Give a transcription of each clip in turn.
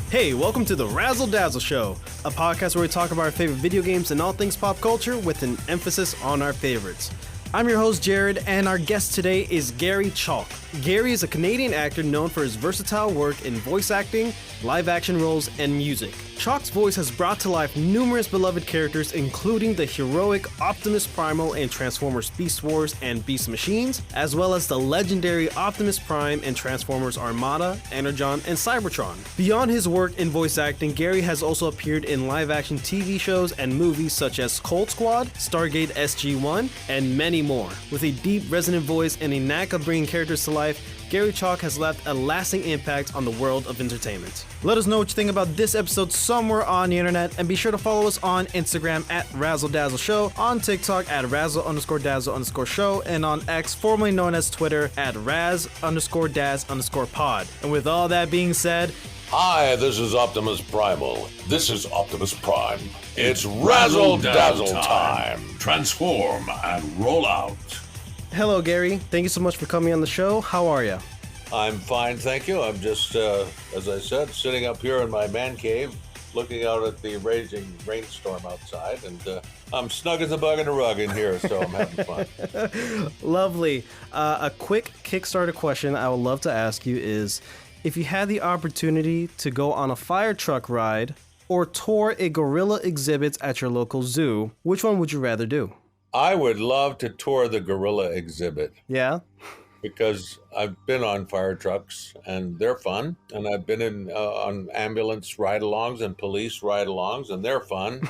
Hey, welcome to the Razzle Dazzle Show, a podcast where we talk about our favorite video games and all things pop culture with an emphasis on our favorites. I'm your host, Jared, and our guest today is Garry Chalk. Garry is a Canadian actor known for his versatile work in voice acting, live-action roles, and music. Chalk's voice has brought to life numerous beloved characters, including the heroic Optimus Primal in Transformers Beast Wars and Beast Machines, as well as the legendary Optimus Prime in Transformers Armada, Energon, and Cybertron. Beyond his work in voice acting, Garry has also appeared in live-action TV shows and movies such as Cold Squad, Stargate SG-1, and many more. With a deep, resonant voice and a knack of bringing characters to life, Garry Chalk has left a lasting impact on the world of entertainment. Let us know what you think about this episode somewhere on the internet, and be sure to follow us on Instagram at Razzle Dazzle Show, on TikTok at Razzle_Dazzle_Show, and on X, formerly known as Twitter, at Raz_Daz_Pod. And with all that being said, hi, this is Optimus Primal. This is Optimus Prime. It's Razzle Dazzle time. Transform and roll out. hello Garry, thank you so much for coming on the show. How are you? I'm fine, thank you. I'm just, as I said, sitting up here in my man cave, looking out at the raging rainstorm outside, and I'm snug as a bug in a rug in here, so I'm having fun. Lovely. A quick Kickstarter question I would love to ask you is, if you had the opportunity to go on a fire truck ride or tour a gorilla exhibit at your local zoo, which one would you rather do? I would love to tour the gorilla exhibit. Yeah? Because I've been on fire trucks and they're fun, and I've been in on ambulance ride-alongs and police ride-alongs and they're fun,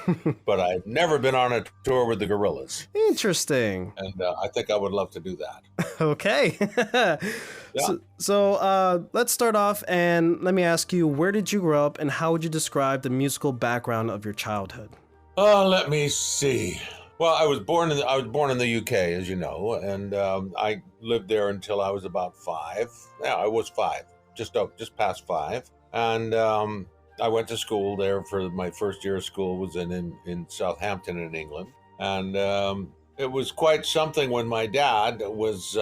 but I've never been on a tour with the gorillas. Interesting. And I think I would love to do that. Okay. Yeah. So let's start off, and let me ask you, where did you grow up and how would you describe the musical background of your childhood? Let me see. Well, I was born in the UK, as you know, and I lived there until I was about 5. Yeah, I was 5, just past 5, and I went to school there for my first year of school. Was in Southampton in England, and it was quite something when my dad was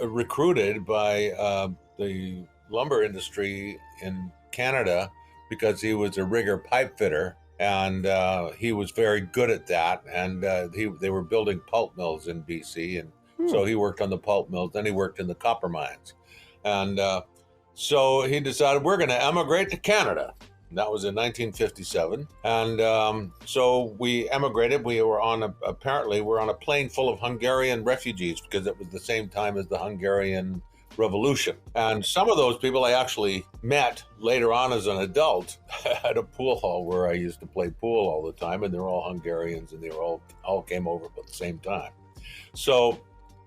recruited by the lumber industry in Canada because he was a rigger pipe fitter. And he was very good at that. And they were building pulp mills in BC. And so he worked on the pulp mills. Then he worked in the copper mines. And so he decided, we're going to emigrate to Canada. And that was in 1957. And so we emigrated. We were on a plane full of Hungarian refugees because it was the same time as the Hungarian Revolution. And some of those people I actually met later on as an adult at a pool hall where I used to play pool all the time, and they're all Hungarians, and they were all came over at the same time. So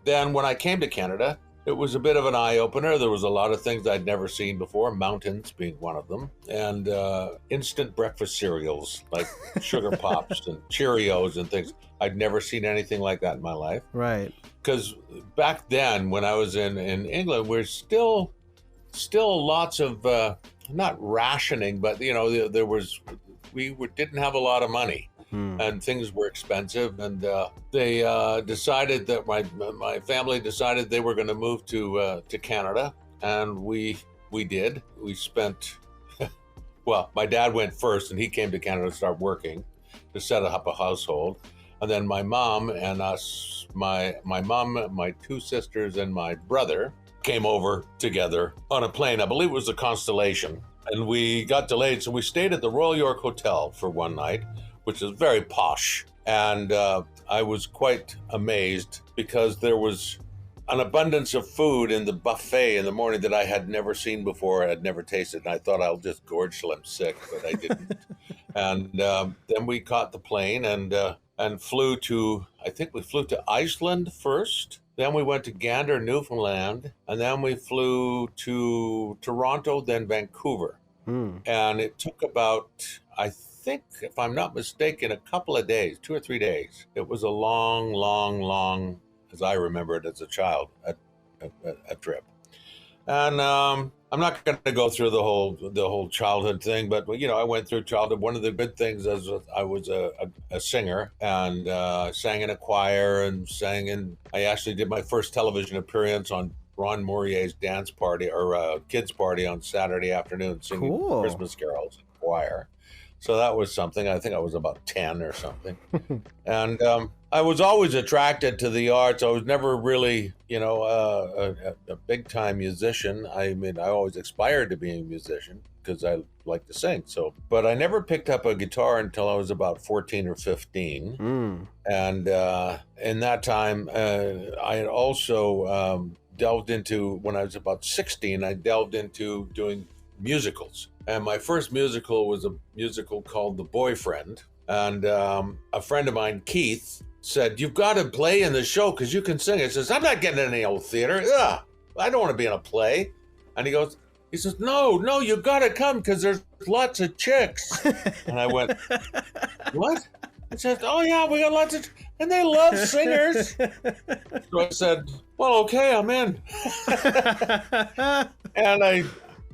then when I came to Canada, it was a bit of an eye-opener. There was a lot of things I'd never seen before, mountains being one of them, and instant breakfast cereals like Sugar Pops and Cheerios and things. I'd never seen anything like that in my life. Right. Because back then, when I was in England, we're still lots of not rationing, but you know, we didn't have a lot of money, and things were expensive, and they decided that my family decided they were going to move to Canada, and we did. We spent well, my dad went first, and he came to Canada to start working to set up a household. And then my mom and us, my mom, my 2 sisters, and my brother came over together on a plane. I believe it was a Constellation. And we got delayed, so we stayed at the Royal York Hotel for one night, which is very posh. And I was quite amazed because there was an abundance of food in the buffet in the morning that I had never seen before, I had never tasted. And I thought I'll just gorge till I'm sick, but I didn't. And then we caught the plane and flew to, I think we flew to Iceland first. Then we went to Gander, Newfoundland. And then we flew to Toronto, then Vancouver. And it took about, I think, if I'm not mistaken, a couple of days, 2 or 3 days. It was a long, as I remember it as a child, a trip. And I'm not going to go through the whole childhood thing, but you know, I went through childhood. One of the good things is I was a singer and sang in a choir and I actually did my first television appearance on Ron Mourier's dance party or kids party on Saturday afternoon, singing Cool. Christmas carols in choir. So that was something. I think I was about 10 or something. And I was always attracted to the arts. I was never really, a big time musician. I mean, I always aspired to be a musician because I like to sing. So, but I never picked up a guitar until I was about 14 or 15. And in that time, I had also delved into, when I was about 16, I delved into doing musicals. And my first musical was a musical called The Boyfriend. And a friend of mine, Keith, said, "You've got to play in the show because you can sing." I says, "I'm not getting in any old theater. Ugh, I don't want to be in a play." And he says, no, you got to come because there's lots of chicks. And I went, "What?" He says, "Oh, yeah, we got lots of, and they love singers." So I said, "Well, okay, I'm in." And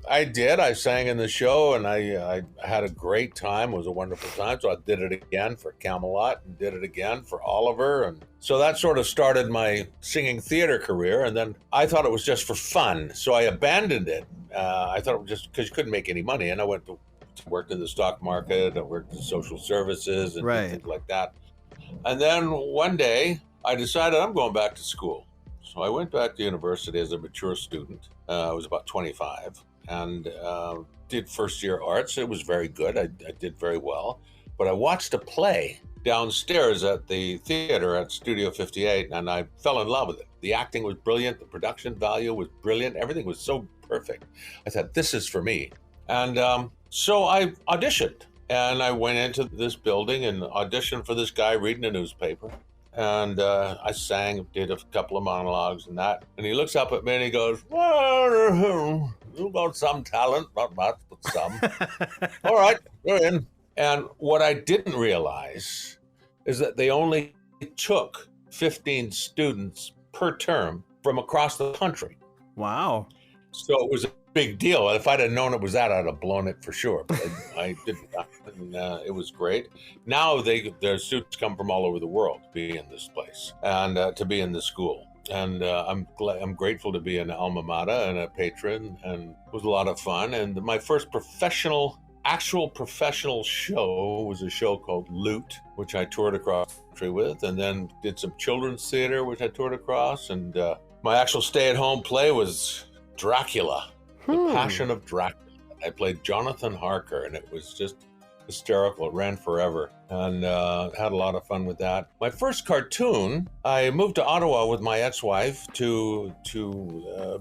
I did. I sang in the show, and I had a great time. It was a wonderful time. So I did it again for Camelot and did it again for Oliver. And so that sort of started my singing theater career. And then I thought it was just for fun. So I abandoned it. I thought it was just because you couldn't make any money. And I went to work in the stock market. I worked in social services and things like that. And then one day I decided I'm going back to school. So I went back to university as a mature student. I was about 25. And did first year arts. It was very good. I did very well. But I watched a play downstairs at the theater at Studio 58, and I fell in love with it. The acting was brilliant. The production value was brilliant. Everything was so perfect. I thought, this is for me. And so I auditioned. And I went into this building and auditioned for this guy reading a newspaper. And I sang, did a couple of monologues and that. And he looks up at me and he goes, "Well, you've got some talent, not much, but some." "All right, you're in." And what I didn't realize is that they only took 15 students per term from across the country. Wow. So it was a big deal. If I'd have known it was that, I'd have blown it for sure. But I didn't. And, it was great. Now their students come from all over the world to be in this place and to be in this school. And I'm grateful to be an alma mater and a patron, and it was a lot of fun. And my first actual professional show was a show called Loot, which I toured across the country with, and then did some children's theater, which I toured across. And my actual stay-at-home play was Dracula, The Passion of Dracula. I played Jonathan Harker, and it was just hysterical. It ran forever, and had a lot of fun with that. My first cartoon, I moved to Ottawa with my ex-wife to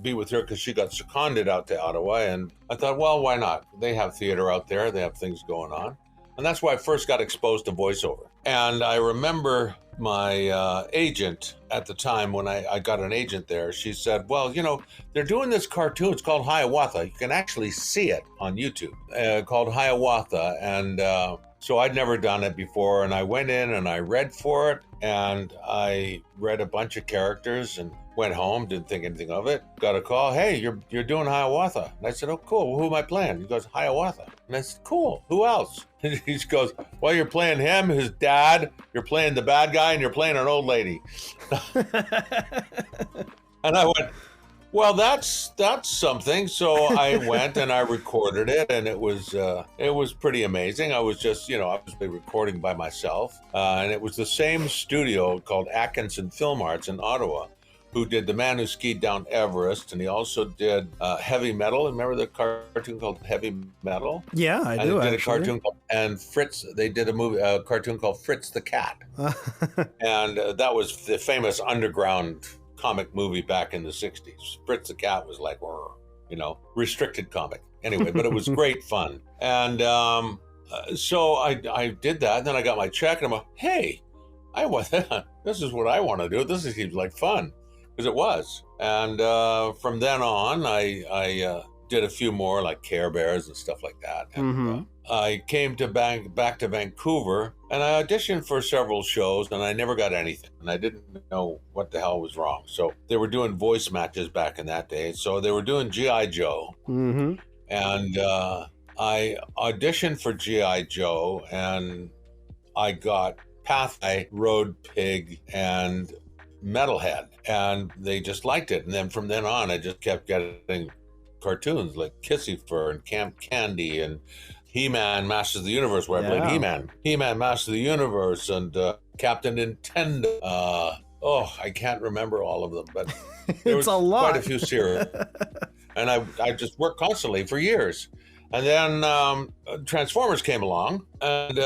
be with her because she got seconded out to Ottawa, and I thought, well, why not? They have theater out there. They have things going on. And that's why I first got exposed to voiceover. And I remember my agent at the time, when I got an agent there, she said, "Well, they're doing this cartoon. It's called Hiawatha. You can actually see it on YouTube, called Hiawatha." And so I'd never done it before. And I went in and I read for it. And I read a bunch of characters and went home, didn't think anything of it. Got a call, "Hey, you're doing Hiawatha." And I said, "Oh, cool. Well, who am I playing?" He goes, "Hiawatha." And I said, "Cool. Who else?" And he goes, "Well, you're playing him, his dad, you're playing the bad guy, and you're playing an old lady." And I went, "Well, that's something." So I went and I recorded it, and it was pretty amazing. I was just, obviously recording by myself, and it was the same studio called Atkinson Film Arts in Ottawa, who did The Man Who Skied Down Everest, and he also did Heavy Metal. Remember the cartoon called Heavy Metal? Yeah, I do. They did actually. a cartoon and Fritz. They did a cartoon called Fritz the Cat, and that was the famous underground comic movie back in the '60s. Fritz the Cat was like, restricted comic. Anyway, but it was great fun. And so I did that, and then I got my check, and I'm like, "Hey, this is what I want to do. This seems like fun." Because it was. And from then on, I did a few more, like Care Bears and stuff like that. And I came back to Vancouver, and I auditioned for several shows, and I never got anything. And I didn't know what the hell was wrong. So they were doing voice matches back in that day. So they were doing G.I. Joe. And I auditioned for G.I. Joe, and I got Pathway, Road Pig, and metalhead, and they just liked it. And then from then on, I just kept getting cartoons like Kissy Fur and Camp Candy and He-Man, Masters of the Universe, where I played He-Man, Masters of the Universe, and Captain Nintendo. I can't remember all of them, but there was quite a few series. And I just worked constantly for years. And then Transformers came along, and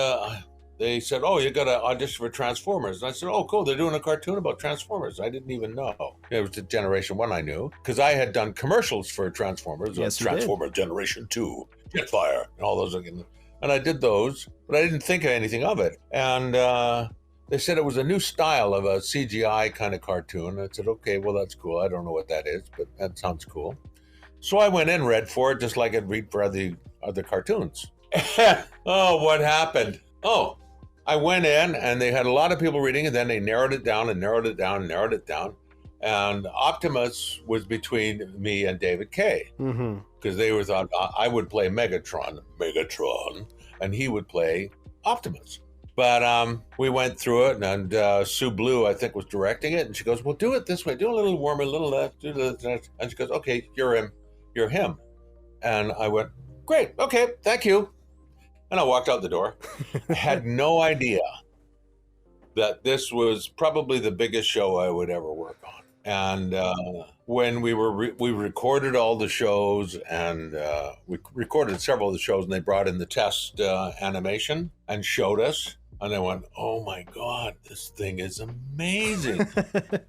they said, "Oh, you got to audition for Transformers." And I said, "Oh, cool, they're doing a cartoon about Transformers." I didn't even know. It was the Generation 1 I knew, because I had done commercials for Transformers. Yes, Transformers Generation 2, Jetfire, and all those. And I did those, but I didn't think of anything of it. And they said it was a new style of a CGI kind of cartoon. I said, "Okay, well, that's cool. I don't know what that is, but that sounds cool." So I went in, read for it, just like I'd read for other cartoons. Oh, what happened? Oh, I went in, and they had a lot of people reading, and then they narrowed it down and narrowed it down and narrowed it down. And Optimus was between me and David Kay, because they were thought I would play Megatron, and he would play Optimus. But we went through it, and Sue Blue, I think, was directing it, and she goes, "Well, do it this way, do a little warmer, a little left, do this." And she goes, "Okay, you're him." And I went, "Great, okay, thank you." And I walked out the door. I had no idea that this was probably the biggest show I would ever work on. And when we recorded all the shows, and we recorded several of the shows, and they brought in the test animation and showed us. And I went, "Oh my God, this thing is amazing.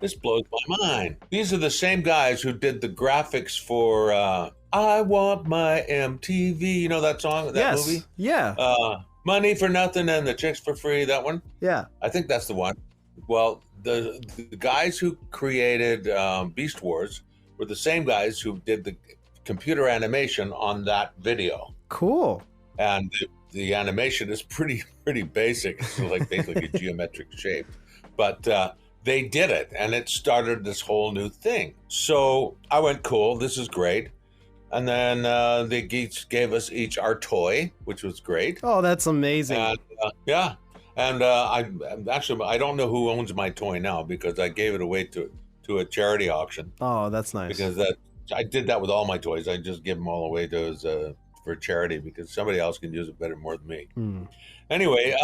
This blows my mind." These are the same guys who did the graphics for I Want My MTV. You know that song, that movie? Yeah. Money for Nothing and the Chicks for Free, that one? Yeah. I think that's the one. Well, the guys who created Beast Wars were the same guys who did the computer animation on that video. Cool. And the animation is pretty basic. It's like basically a geometric shape. But they did it, and it started this whole new thing. So I went, cool, this is great. And then they gave us each our toy, which was great. Oh, that's amazing. And, yeah. And I don't know who owns my toy now, because I gave it away to a charity auction. Oh, that's nice. Because I did that with all my toys. I just give them all away for charity, because somebody else can use it more than me. Anyway,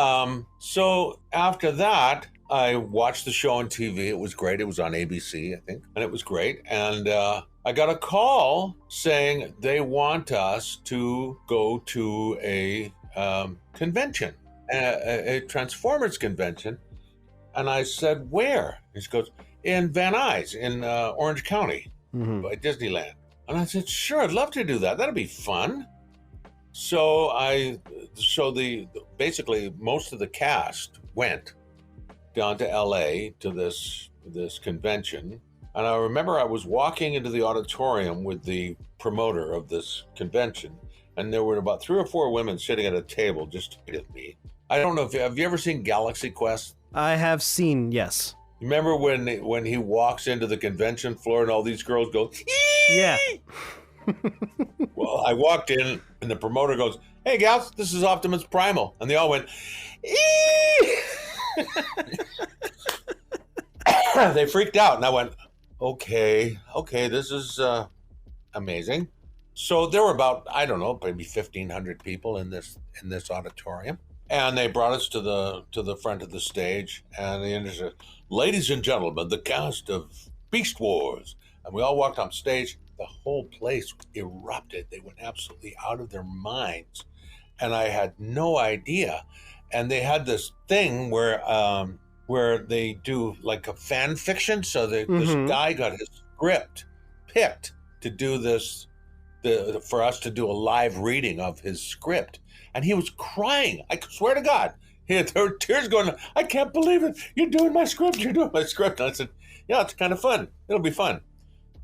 so after that, I watched the show on TV. It was great. It was on ABC, I think, and it was great. And I got a call saying they want us to go to a convention, a Transformers convention. And I said, "Where?" He goes, "In Van Nuys, in Orange County, by Disneyland." And I said, "Sure, I'd love to do that. That'd be fun." So basically most of the cast went down to LA to this convention. And I remember I was walking into the auditorium with the promoter of this convention, and there were about 3 or 4 women sitting at a table just at me. I don't know have you ever seen Galaxy Quest? I have seen, yes. Remember when he walks into the convention floor and all these girls go, "Eee!" Yeah. Well, I walked in, and the promoter goes, "Hey, gals, this is Optimus Primal." And they all went, "Eee!" They freaked out, and I went, okay, this is amazing. So there were about, I don't know, maybe 1,500 people in this auditorium. And they brought us to the front of the stage, and they said, "Ladies and gentlemen, the cast of Beast Wars." And we all walked on stage. The whole place erupted. They went absolutely out of their minds. And I had no idea. And they had this thing where they do like a fan fiction. So this guy got his script picked to do this, for us to do a live reading of his script. And he was crying. I swear to God. There were tears going, "I can't believe it. You're doing my script. You're doing my script." And I said, "Yeah, it's kind of fun. It'll be fun."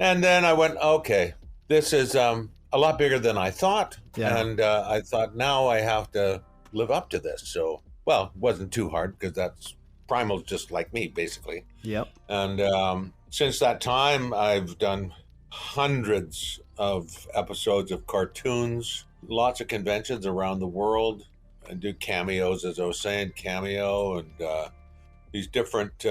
And then I went, okay, this is a lot bigger than I thought. Yeah. And I thought, now I have to live up to this. So, well, it wasn't too hard, because that's Primal's just like me, basically. Yep. And since that time, I've done hundreds of episodes of cartoons, lots of conventions around the world, and do cameos, as I was saying, and these different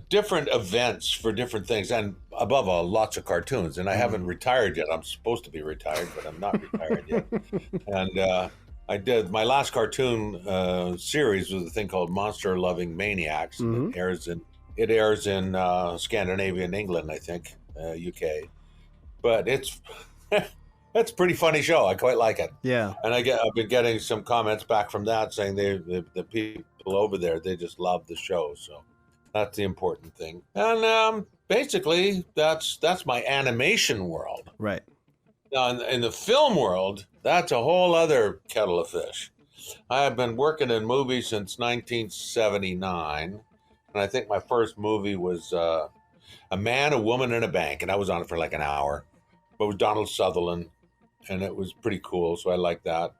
different events for different things, and above all, lots of cartoons. And I haven't retired yet. I'm supposed to be retired, but I'm not retired yet. And I did my last cartoon series was a thing called Monster Loving Maniacs. Mhm. It airs in Scandinavia and England, I think, UK. But it's a pretty funny show. I quite like it. Yeah. And I've been getting some comments back from that saying the people over there, they just love the show. So that's the important thing. And basically, that's my animation world. Right. Now, in the film world, that's a whole other kettle of fish. I have been working in movies since 1979, and I think my first movie was A Man, a Woman, and a Bank, and I was on it for like an hour. But it was Donald Sutherland, and it was pretty cool, so I liked that.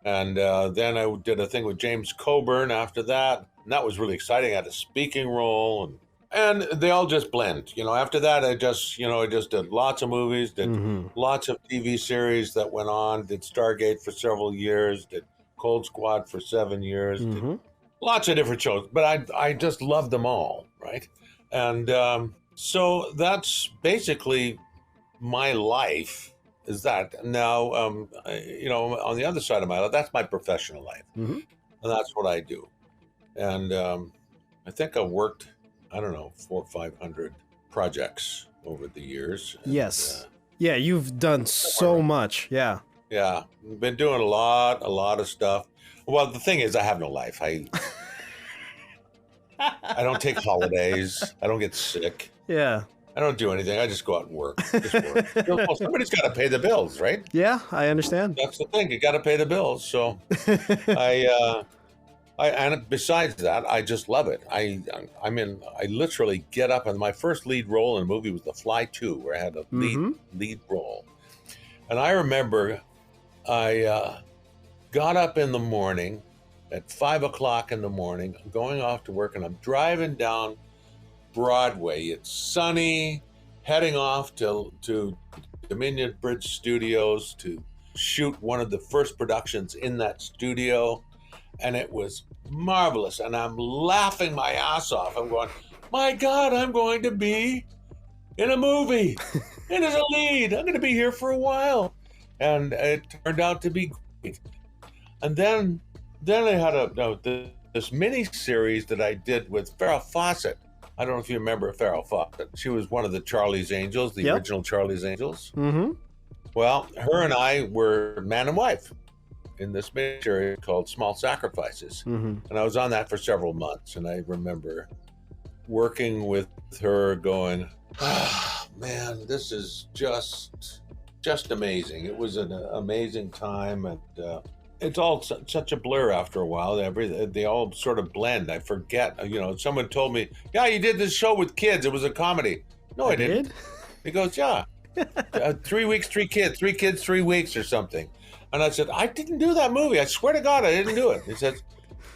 And then I did a thing with James Coburn after that, and that was really exciting. I had a speaking role, and they all just blend. After that, I just did lots of movies, did lots of TV series that went on, did Stargate for several years, did Cold Squad for 7 years, did lots of different shows, but I just loved them all, right? And so that's basically my life. Is that now? On the other side of my life, that's my professional life, and that's what I do. And I think I've worked, 400 or 500 projects over the years. And, Yes. Yeah, you've done so much. Yeah. Yeah, been doing a lot of stuff. Well, the thing is, I have no life. I don't take holidays. I don't get sick. Yeah. I don't do anything. I just go out and work. Well, somebody's got to pay the bills, right? Yeah, I understand. That's the thing. You got to pay the bills. So and besides that, I just love it. I literally get up, and my first lead role in a movie was The Fly 2, where I had a lead role. And I remember I got up in the morning at 5 o'clock in the morning, going off to work, and I'm driving down Broadway. It's sunny, heading off to Dominion Bridge Studios to shoot one of the first productions in that studio. And it was marvelous. And I'm laughing my ass off. I'm going, my God, I'm going to be in a movie. And as a lead, I'm going to be here for a while. And it turned out to be great. And then I had this mini series that I did with Farrah Fawcett. I don't know if you remember Farrah Fawcett. She was one of the Charlie's Angels, the original Charlie's Angels. Mm-hmm. Well, her and I were man and wife in this mini series called Small Sacrifices. And I was on that for several months. And I remember working with her going, man, this is just amazing. It was an amazing time, and it's all such a blur after a while. They all sort of blend. I forget. Someone told me, "Yeah, you did this show with kids. It was a comedy." No, I didn't. He goes, "Yeah, 3 weeks, 3 kids, 3 kids, 3 weeks, or something." And I said, "I didn't do that movie. I swear to God, I didn't do it." He says,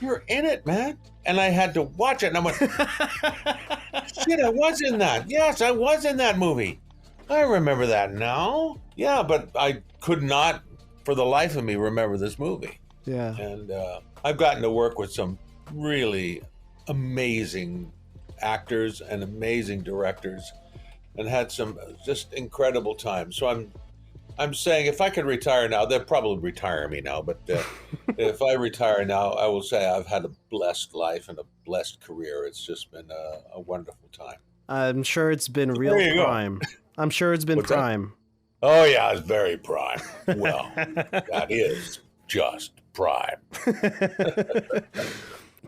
"You're in it, man." And I had to watch it, and I went, "Shit, I was in that. Yes, I was in that movie. I remember that now." Yeah, but I could not, for the life of me, remember this movie. Yeah. And I've gotten to work with some really amazing actors and amazing directors, and had some just incredible times. So I'm saying, if I could retire now, they'll probably retire me now, but if I retire now, I will say I've had a blessed life and a blessed career. It's just been a wonderful time. I'm sure it's been real prime. I'm sure it's been What's prime. That? Oh, yeah, it's very prime. Well, that is just prime.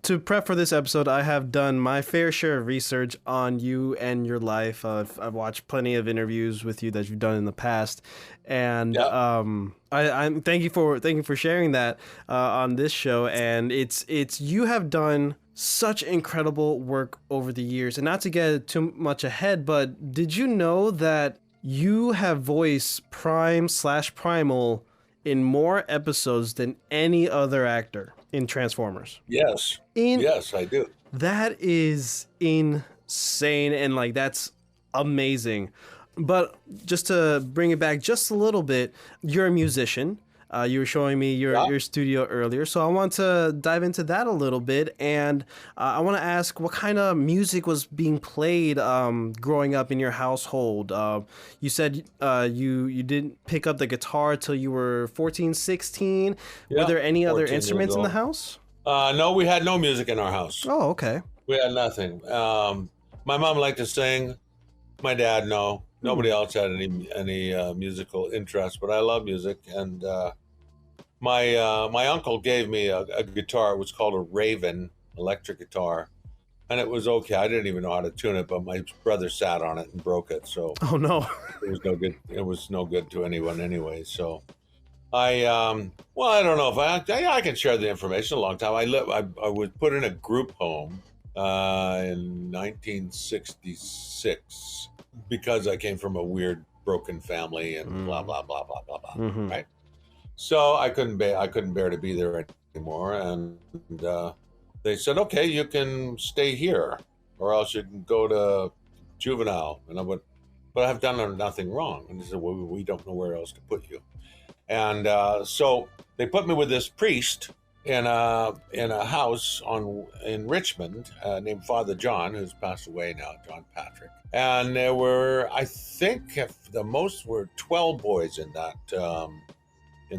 To prep for this episode, I have done my fair share of research on you and your life. I've watched plenty of interviews with you that you've done in the past, and I thank you for sharing that on this show. And it's you have done such incredible work over the years. And not to get too much ahead, but did you know that you have voiced Prime/Primal in more episodes than any other actor in Transformers? Yes. Yes, I do. That is insane, and that's amazing. But just to bring it back just a little bit, you're a musician. You were showing me your studio earlier, so I want to dive into that a little bit, and I want to ask what kind of music was being played growing up in your household. You said you didn't pick up the guitar till you were 14, 16. Yeah, were there any other 14 instruments years in the old. house? No, we had no music in our house. Oh, okay. We had nothing. My mom liked to sing. My dad, no. Nobody else had any musical interest, but I love music. And my uncle gave me a guitar. It was called a Raven electric guitar, and it was okay. I didn't even know how to tune it, but my brother sat on it and broke it, so Oh no. it was no good. It was no good to anyone anyway. So I don't know if I can share the information. A long time I was put in a group home in 1966 because I came from a weird broken family and blah blah blah blah blah blah. Mhm. Right. So I couldn't bear to be there anymore, and they said, "Okay, you can stay here, or else you can go to juvenile." And I went, "But I've done nothing wrong." And they said, "Well, we don't know where else to put you." And so they put me with this priest in a house in Richmond named Father John, who's passed away now, John Patrick. And there were, I think, the most were 12 boys in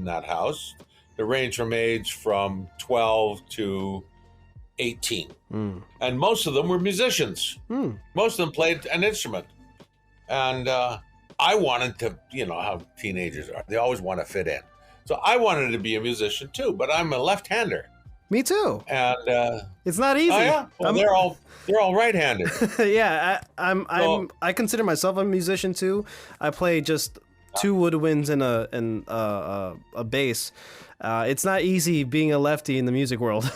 that house. They ranged from age from 12 to 18. And most of them were musicians. Most of them played an instrument. And I wanted to, how teenagers are. They always want to fit in. So I wanted to be a musician too, but I'm a left-hander. Me too. And it's not easy. oh yeah, well, they're all right-handed. Yeah, I consider myself a musician too. I play just 2 woodwinds and a bass. It's not easy being a lefty in the music world.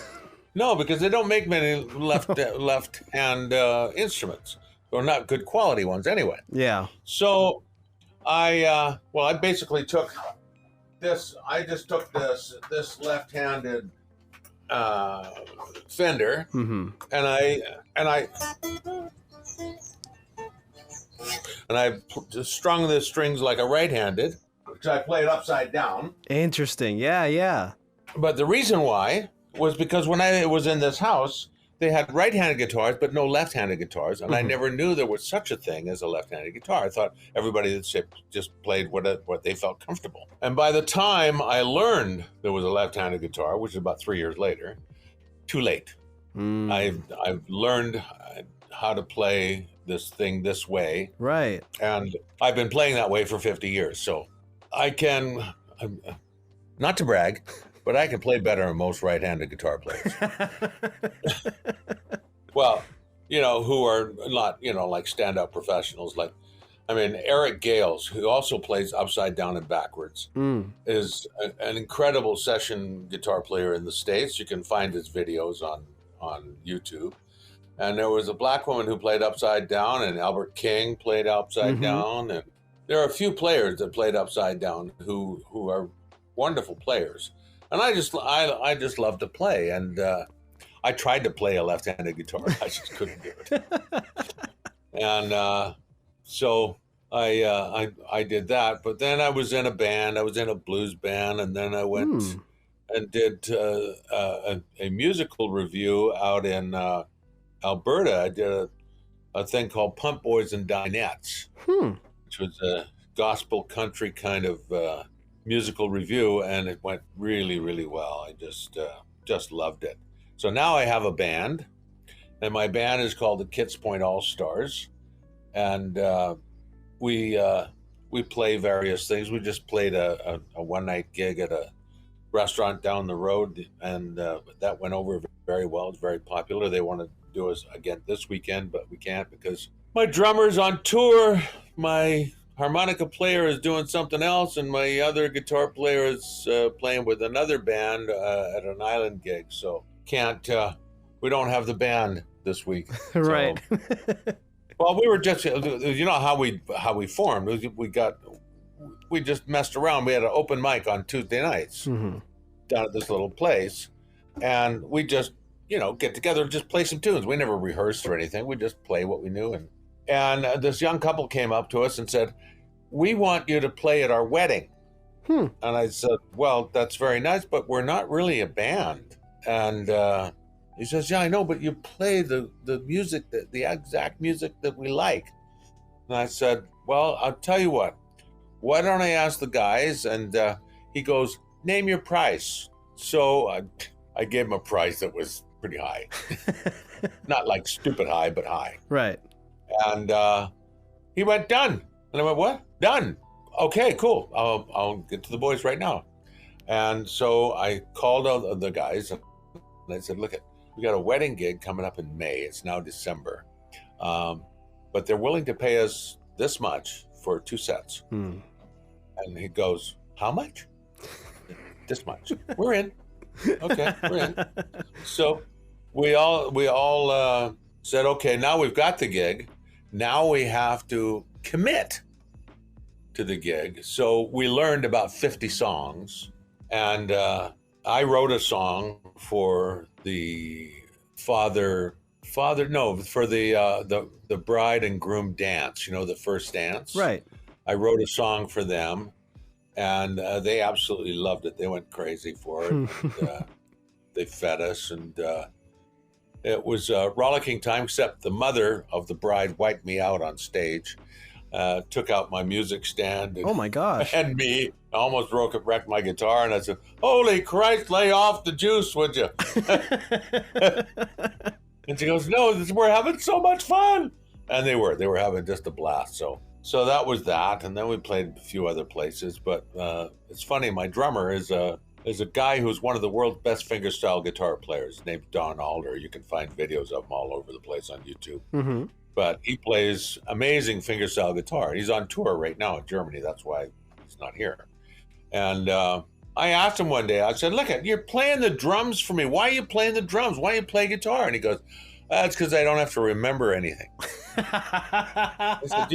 No, because they don't make many left-hand instruments, or not good quality ones anyway. Yeah. So I basically took this. I just took this left-handed Fender, and I just strung the strings like a right-handed, which I played upside down. Interesting. Yeah. But the reason why was because when I was in this house, they had right-handed guitars, but no left-handed guitars, and I never knew there was such a thing as a left-handed guitar. I thought everybody just played what they felt comfortable. And by the time I learned there was a left-handed guitar, which is about 3 years later, too late. I've learned how to play this thing this way, Right. and I've been playing that way for 50 years. So I can, not to brag, but I can play better than most right-handed guitar players. Well, who are not, like stand-up professionals. Like, Eric Gales, who also plays upside down and backwards, is an incredible session guitar player in the States. You can find his videos on YouTube. And there was a black woman who played upside down, and Albert King played upside down. And there are a few players that played upside down who are wonderful players. And I just love to play. And I tried to play a left-handed guitar. I just couldn't do it. And so I did that. But then I was in a band. I was in a blues band. And then I went and did a musical review out in Alberta. I did a thing called Pump Boys and Dinettes, which was a gospel country kind of musical review, and it went really, really well. I just loved it. So now I have a band, and my band is called the Kits Point All Stars, and we play various things. We just played a one-night gig at a restaurant down the road, and that went over very well. It's very popular. They want to do us again this weekend, but we can't because my drummer's on tour, my harmonica player is doing something else, and my other guitar player is playing with another band at an island gig. So we don't have the band this week. Right. So, well, we were just, how we formed. We just messed around. We had an open mic on Tuesday nights down at this little place, and we just, get together and just play some tunes. We never rehearsed or anything. We just play what we knew. And this young couple came up to us and said, "We want you to play at our wedding." And I said, well, that's very nice, but we're not really a band. And he says, yeah, I know, but you play the music, the exact music that we like. And I said, well, I'll tell you what. Why don't I ask the guys? And he goes, name your price. So I gave him a price that was pretty high. Not like stupid high, but high. Right. And he went, done. And I went, what? Done. Okay, cool. I'll get to the boys right now. And so I called out the guys and I said, look, we got a wedding gig coming up in May. It's now December. But they're willing to pay us this much for 2 sets. And he goes, how much? This much. We're in. Okay, we're in. So we all said, okay, now we've got the gig. Now we have to commit to the gig. So we learned about 50 songs, and I wrote a song for the for the bride and groom dance. You know, the first dance. Right. I wrote a song for them, and they absolutely loved it. They went crazy for it. And, they fed us, and it was a rollicking time, except the mother of the bride wiped me out on stage, took out my music stand. And, oh, my gosh. And me. I almost wrecked my guitar, and I said, holy Christ, lay off the juice, would you? And she goes, no, we're having so much fun. And they were having just a blast. So that was that, and then we played a few other places. But it's funny, my drummer is a guy who's one of the world's best fingerstyle guitar players. His name's Don Alder. You can find videos of him all over the place on YouTube. Mm-hmm. But he plays amazing fingerstyle guitar. He's on tour right now in Germany. That's why he's not here. And I asked him one day, I said, look, you're playing the drums for me. Why are you playing the drums? Why do you play guitar? And he goes, that's because I don't have to remember anything. I said,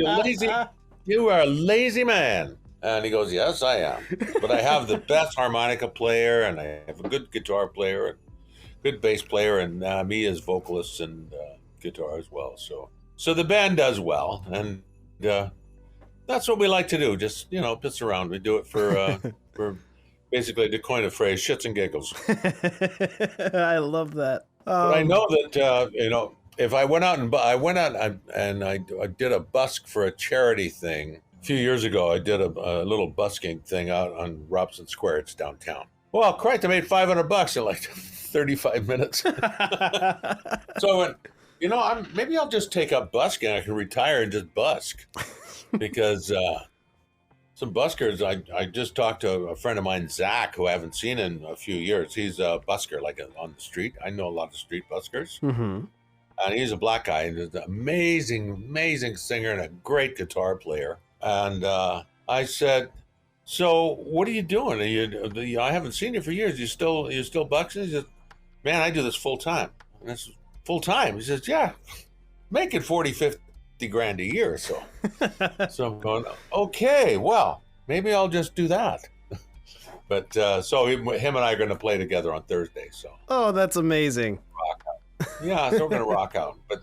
you are a lazy man. And he goes, yes, I am. But I have the best harmonica player, and I have a good guitar player, and good bass player, and me as vocalist and guitar as well. So the band does well, and that's what we like to do. Just, piss around. We do it for basically, to coin a phrase, shits and giggles. I love that. But I know that, if I went out and I did a busk for a charity thing. A few years ago, I did a little busking thing out on Robson Square. It's downtown. Well, Christ, I made $500 in like 35 minutes. So I went, maybe I'll just take up busking. I can retire and just busk. Because some buskers, I just talked to a friend of mine, Zach, who I haven't seen in a few years. He's a busker, like on the street. I know a lot of street buskers. Mm-hmm. And he's a black guy, and he's an amazing singer and a great guitar player. And I said, so what are you doing? I haven't seen you for years. You still buxing? He said, man, I do this full time. And I said, full time? He says, yeah, making 40, 50 grand a year or so. So I'm going, okay, well, maybe I'll just do that. But so him and I are going to play together on Thursday. So. Oh, that's amazing. Rock out. Yeah, so we're going to rock out. But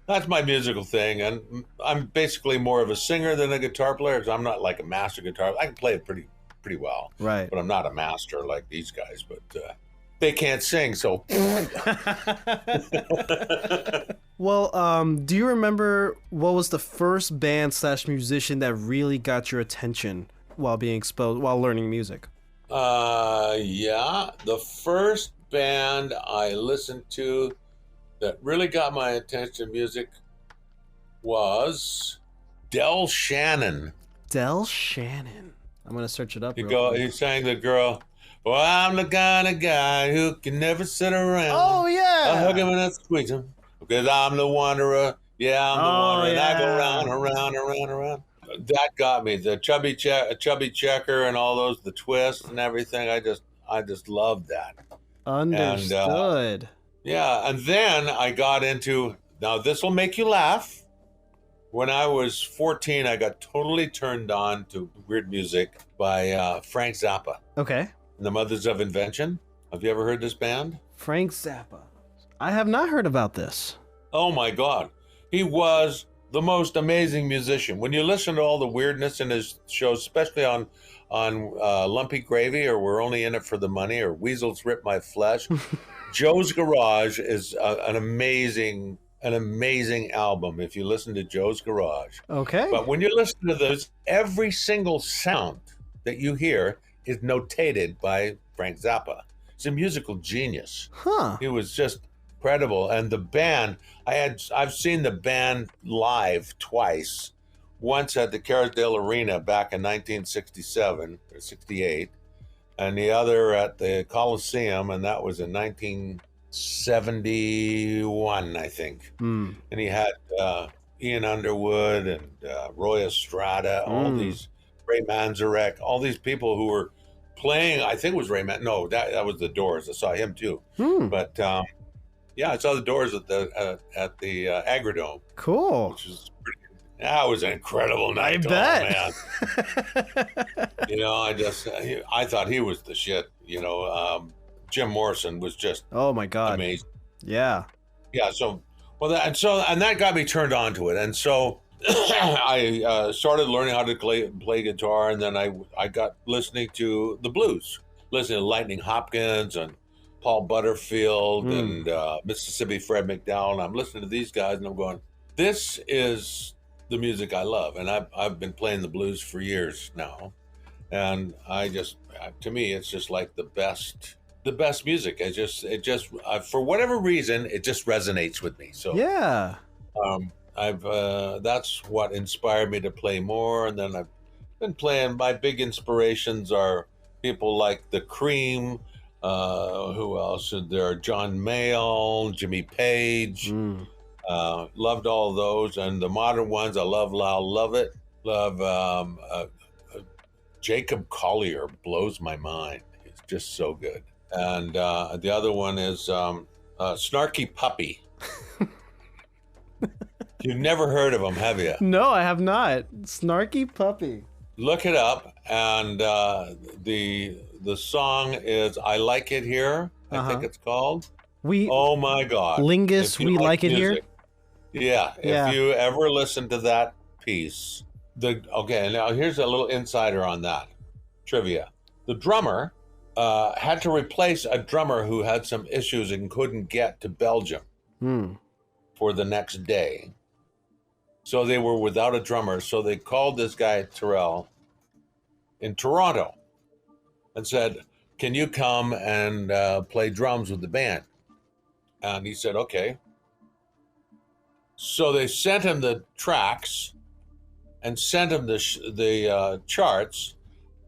that's my musical thing, and I'm basically more of a singer than a guitar player, because I'm not like a master guitar. I can play it pretty well, right? But I'm not a master like these guys. But they can't sing, so. Well, do you remember what was the first band/musician that really got your attention while being exposed while learning music? Yeah, the first band I listened to that really got my attention music was Del Shannon. Del Shannon. I'm going to search it up. He sang the girl, well, I'm the kind of guy who can never sit around. Oh, yeah. I hug him and I squeeze him because I'm the wanderer. Yeah, I'm the wanderer. And I go round and round and round and round. That got me. The chubby checker and all those, the twist and everything. I just loved that. Understood. And, yeah, and then I got into, now this will make you laugh. When I was 14, I got totally turned on to weird music by Frank Zappa. Okay. And the Mothers of Invention. Have you ever heard this band? Frank Zappa. I have not heard about this. Oh my God. He was the most amazing musician. When you listen to all the weirdness in his shows, especially on Lumpy Gravy, or We're Only in It for the Money, or Weasels Rip My Flesh. Joe's Garage is an amazing album if you listen to Joe's Garage. Okay. But when you listen to those, every single sound that you hear is notated by Frank Zappa. He's a musical genius. Huh. He was just incredible. And the band, I've seen the band live twice. Once at the Carisdale Arena back in 1967 or 68, and the other at the Coliseum, and that was in 1971, I think. And he had Ian Underwood and Roy Estrada, all these, Ray Manzarek, all these people who were playing. I think it was Ray No, that was the Doors. I saw him too. But yeah, I saw the Doors at the Agrodome. Cool. Which was pretty. That was an incredible night. I bet. Man. You know, I thought he was the shit. You know, Jim Morrison was just my God, amazing. Yeah. So and that got me turned on to it, and so I started learning how to play guitar, and then I got listening to the blues, listening to Lightning Hopkins and Paul Butterfield and Mississippi Fred McDowell. And I'm listening to these guys, and I'm going, this is the music I love, and I've been playing the blues for years now, and to me it's just like the best music. It just for whatever reason it just resonates with me. So yeah, that's what inspired me to play more, and then I've been playing. My big inspirations are people like the Cream. Who else is there? John Mayall, Jimmy Page. Loved all those, and the modern ones I love. Lyle Lovett, love Jacob Collier, blows my mind. He's just so good. And the other one is Snarky Puppy. You've never heard of him, have you? No, I have not. Snarky Puppy. Look it up, and the song is "I Like It Here." I think it's called. Oh my God, Lingus, we like it music, here. Yeah, if you ever listen to that piece, okay, now here's a little insider on that trivia. The drummer had to replace a drummer who had some issues and couldn't get to Belgium for the next day. So they were without a drummer. So they called this guy, Terrell, in Toronto and said, can you come and play drums with the band? And he said, okay. So they sent him the tracks and sent him the charts,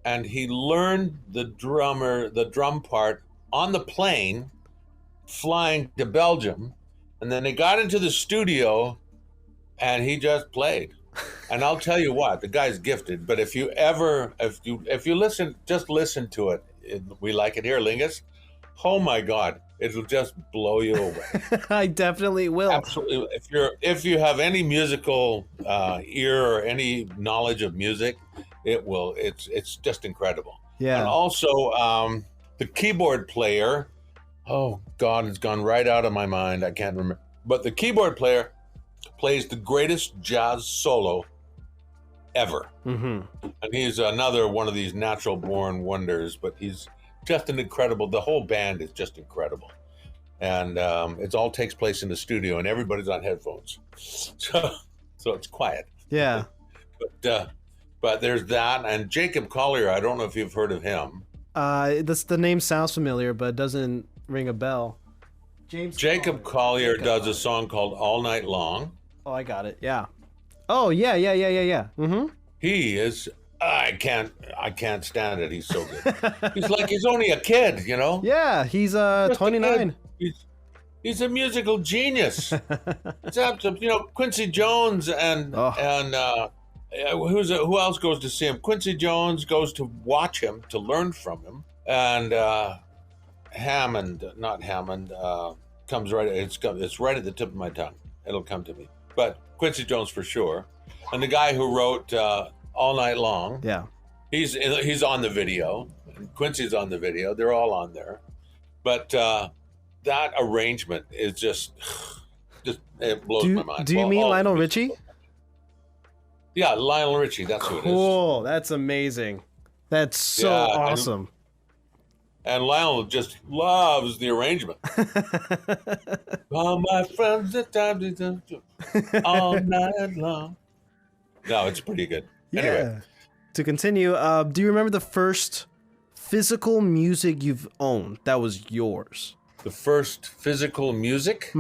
and he learned the drum part on the plane flying to Belgium, and then they got into the studio and he just played. And I'll tell you what, the guy's gifted, but if you listen to it, We Like It Here, Lingus, oh my God, it'll just blow you away. I definitely will. Absolutely. If you have any musical ear or any knowledge of music, it's just incredible. Yeah. And also the keyboard player, oh God, it's gone right out of my mind. I can't remember. But the keyboard player plays the greatest jazz solo ever. And he's another one of these natural born wonders, but he's just an incredible, the whole band is just incredible. And it all takes place in the studio and everybody's on headphones. So it's quiet. Yeah. But there's that. And Jacob Collier, I don't know if you've heard of him. The name sounds familiar, but it doesn't ring a bell. Jacob Collier does a song called All Night Long. Oh, I got it. Yeah. Oh, yeah. Mm-hmm. He is, I can't stand it. He's so good. He's only a kid, you know? Yeah, he's 29. He's a musical genius. It's absolutely, Quincy Jones and who else goes to see him? Quincy Jones goes to watch him, to learn from him. And not Hammond, comes right, it's right at the tip of my tongue. It'll come to me. But Quincy Jones for sure. And the guy who wrote All Night Long. Yeah. He's on the video. Quincy's on the video. They're all on there. But that arrangement is just it blows my mind. Do you mean Lionel Richie? Yeah, Lionel Richie. That's who it is. Cool. That's amazing. That's so Yeah, awesome. And Lionel just loves the arrangement. All my friends, the time all night long. No, it's pretty good. Anyway, Yeah. To continue, do you remember the first physical music you've owned that was yours? the first physical music,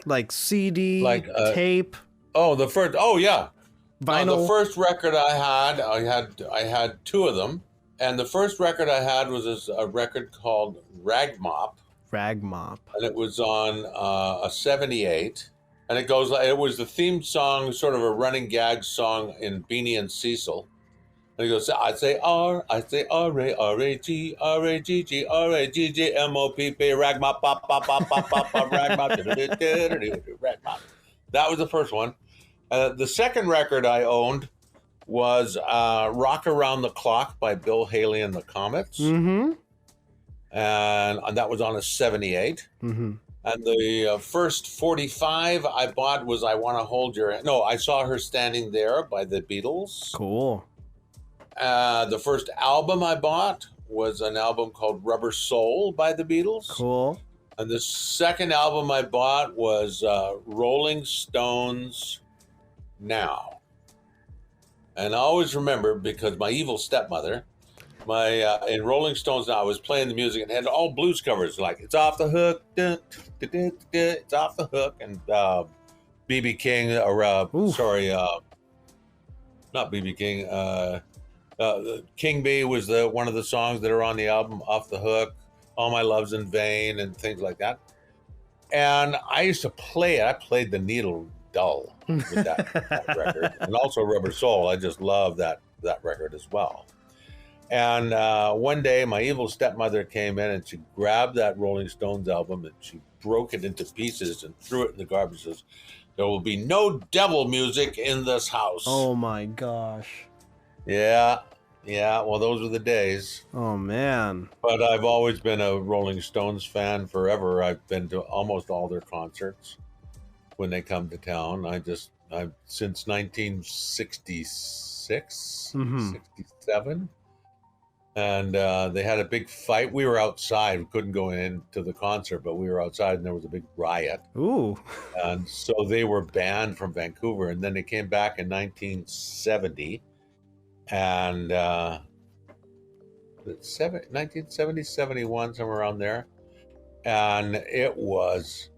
Like CD, like tape, the first. Oh yeah, the vinyl? first record I had two of them, and the first record I had was a record called Rag Mop, Rag Mop. and it was on a '78, and it goes. It was the theme song, sort of a running gag song in Beanie and Cecil. And he goes, I say R, A, R-A-G, R-A-G-G, R-A-G-G, M-O-P-P, rag mop, pop, pop, pop, pop, pop, pop, rag mop, rag mop. That was the first one. The second record I owned was Rock Around the Clock by Bill Haley and the Comets. Mm-hmm. And that was on a '78. Mm-hmm. And the first 45 I bought was I Want to Hold Your Hand. No, I Saw Her Standing There by the Beatles. Cool. The first album I bought was an album called Rubber Soul by the Beatles. Cool. And the second album I bought was Rolling Stones Now. And I always remember, because my evil stepmother, in Rolling Stones Now, I was playing the music and it had all blues covers, like It's Off the Hook, It's Off the Hook, and B.B. King, not B.B. King, King Bee was one of the songs that are on the album, Off the Hook, All My Love's in Vain, and things like that. And I used to play it. I played the needle dull with that record, and also Rubber Soul. I just love that record as well. And one day, my evil stepmother came in and she grabbed that Rolling Stones album and she broke it into pieces and threw it in the garbage. Says, "There will be no devil music in this house." Oh my gosh. Yeah. Well, those were the days. Oh man. But I've always been a Rolling Stones fan forever. I've been to almost all their concerts when they come to town. I've since 1966, 67. And they had a big fight. We were outside. We couldn't go into the concert, but we were outside and there was a big riot. Ooh. And so they were banned from Vancouver. And then they came back in 1970. And 1970, 71, somewhere around there. And it was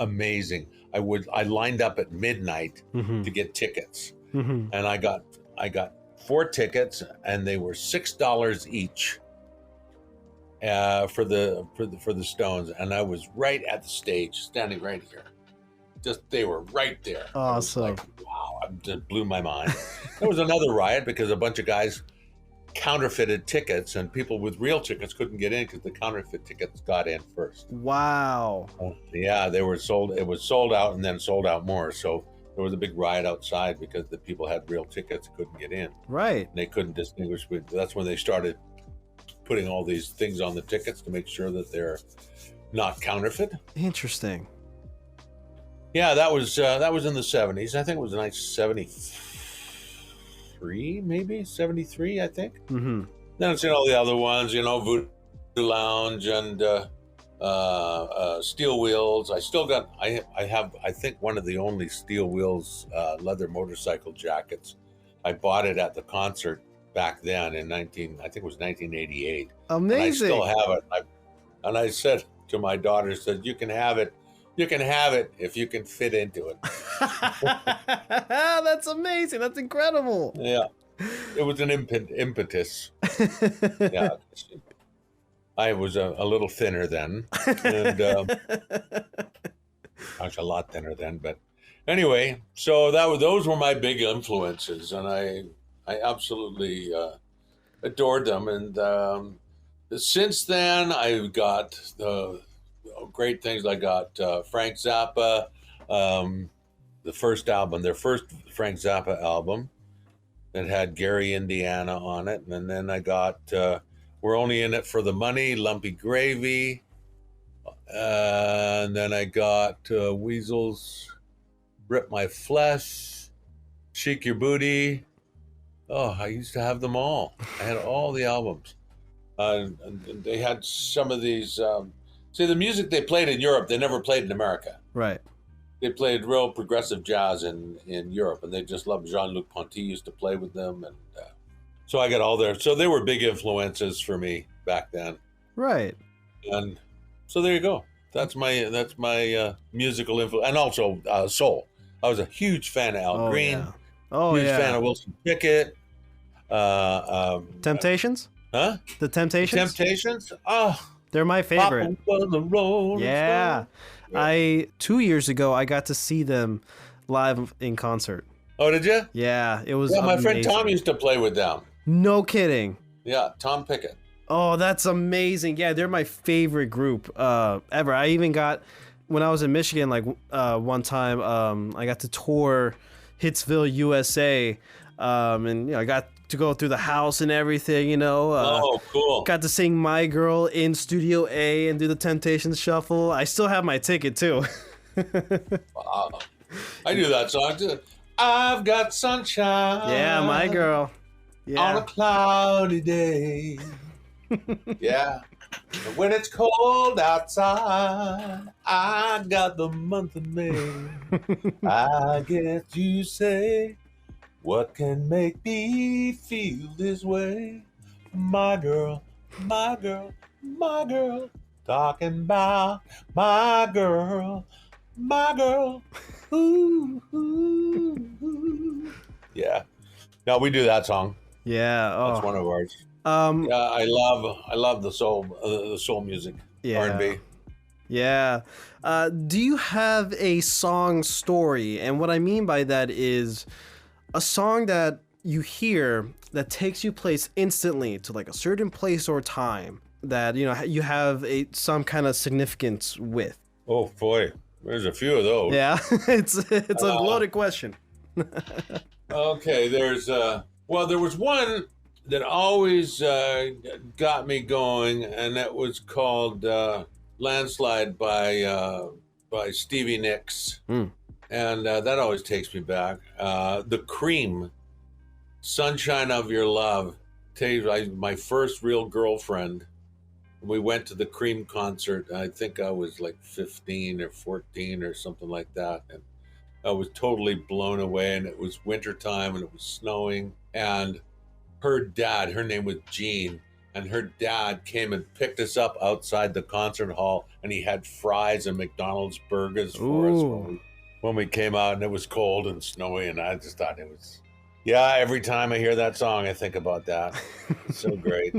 amazing. I lined up at midnight to get tickets. And I got 4 tickets, and they were $6 each for the Stones. And I was right at the stage, standing right here. They were right there. Awesome. Like, wow, it just blew my mind. There was another riot because a bunch of guys counterfeited tickets, and people with real tickets couldn't get in because the counterfeit tickets got in first. Wow. Yeah, they were sold. It was sold out and then sold out more. So there was a big riot outside because the people had real tickets, couldn't get in. Right. And they couldn't distinguish. That's when they started putting all these things on the tickets to make sure that they're not counterfeit. Interesting. Yeah, that was in the 70s. I think it was 1973, maybe 73. I think. Mm-hmm. Then it's all the other ones, Voodoo Lounge and Steel Wheels. I still got. I have. I think one of the only Steel Wheels leather motorcycle jackets. I bought it at the concert back then in I think it was 1988. Amazing. And I still have it. And I said to my daughter, "said You can have it. You can have it if you can fit into it." That's amazing. That's incredible. Yeah, it was an impetus. Yeah, I was a little thinner then, and I was a lot thinner then. But anyway, so those were my big influences, and I absolutely adored them. And since then, I've got great things. I got Frank Zappa, the first album, their first Frank Zappa album that had Gary, Indiana on it. And then I got We're Only in It for the Money, Lumpy Gravy. And then I got Weasels, Rip My Flesh, Shake Your Booty, Oh, I used to have them all. I had all the albums. And they had some of these. See, the music they played in Europe, they never played in America. Right. They played real progressive jazz in Europe, and they just loved Jean-Luc Ponty used to play with them, and so I got all there. So they were big influences for me back then, Right. and so there you go. That's my musical influence, and also soul. I was a huge fan of Al Green, Yeah. Oh, huge yeah. fan of Wilson Pickett. Temptations? Huh? The Temptations? Temptations? Oh, They're my favorite. Papa was a Rolling Yeah. Stone. 2 years ago, I got to see them live in concert. Oh, did you? Yeah, it was Yeah, my friend amazing. Tom used to play with them. No kidding. Yeah, Tom Pickett. Oh, that's amazing. Yeah, they're my favorite group ever. I even got, when I was in Michigan, like one time, I got to tour Hitsville, USA, and I got to go through the house and everything, Oh, cool. Got to sing My Girl in Studio A and do the Temptations Shuffle. I still have my ticket, too. Wow. I do that song too. I've got sunshine. Yeah, My Girl. On a Yeah. cloudy day. Yeah. And when it's cold outside, I got the month of May. I guess you say, what can make me feel this way? My girl, my girl, my girl. Talking about my girl, my girl. Ooh, ooh, ooh. Yeah. No, we do that song. Yeah. That's Oh. one of ours. Um, Yeah, I love the soul music, Yeah. R&B. Yeah. Do you have a song story? And what I mean by that is a song that you hear that takes you place instantly to like a certain place or time that you have some kind of significance with. Oh boy, there's a few of those. Yeah, it's a loaded question. Okay, there was one that always got me going, and that was called "Landslide" by Stevie Nicks. Mm. And that always takes me back. The Cream, "Sunshine of Your Love." My first real girlfriend. We went to the Cream concert. I think I was like 15 or 14 or something like that. And I was totally blown away. And it was wintertime and it was snowing. And her dad, her name was Jean, and her dad came and picked us up outside the concert hall. And he had fries and McDonald's burgers for us when we came out. And it was cold and snowy. And I just thought it was, yeah, every time I hear that song, I think about that. It's so great.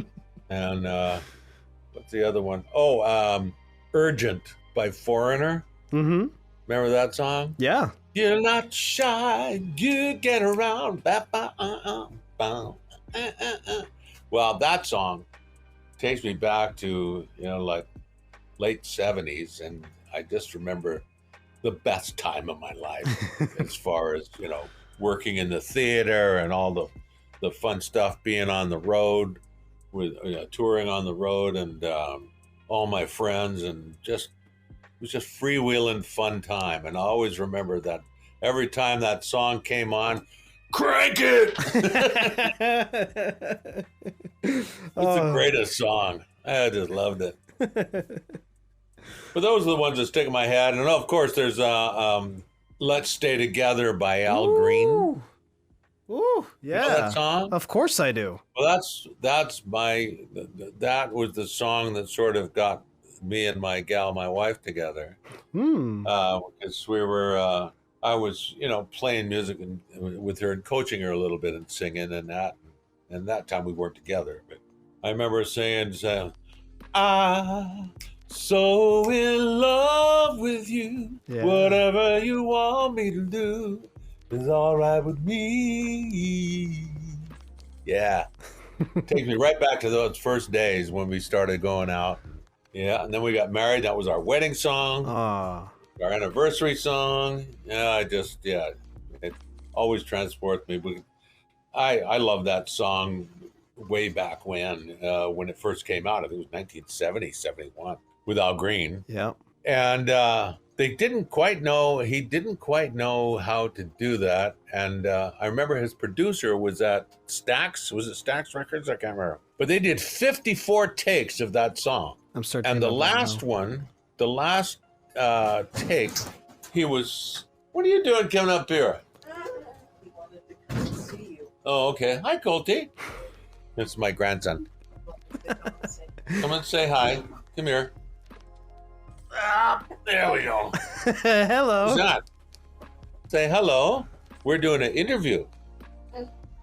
And, what's the other one? Oh, Urgent by Foreigner. Mm-hmm. Remember that song? Yeah. You're not shy, you get around. Well, that song takes me back to, like late 70s. And I just remember the best time of my life as far as, working in the theater and all the fun stuff, being on the road with touring on the road, and all my friends, and it was just freewheeling fun time. And I always remember that every time that song came on, crank it. It's the greatest song. I just loved it. But those are the ones that stick in my head. And of course there's Let's Stay Together by Al Green. Ooh, yeah. You know that song? Of course I do. Well, that was the song that sort of got me and my wife together. Because I was, playing music with her and coaching her a little bit and singing and that time we weren't together. But I remember saying, "I'm so in love with you. Yeah. Whatever you want me to do is all right with me." Yeah. Takes me right back to those first days when we started going out. Yeah, and then we got married. That was our wedding song, our anniversary song. Yeah, it always transports me. I love that song way back when it first came out. I think it was 1970, 71 with Al Green. Yeah. And they didn't quite know, he didn't quite know how to do that. And I remember his producer was at Stax. Was it Stax Records? I can't remember. But they did 54 takes of that song. I'm searching. And the last one, the last take, he was, what are you doing coming up here? He wanted to come and see you. Oh, okay. Hi, Colty. That's my grandson. Come and say hi. Come here. Ah, there we go. Hello. Who's that? Say hello. We're doing an interview.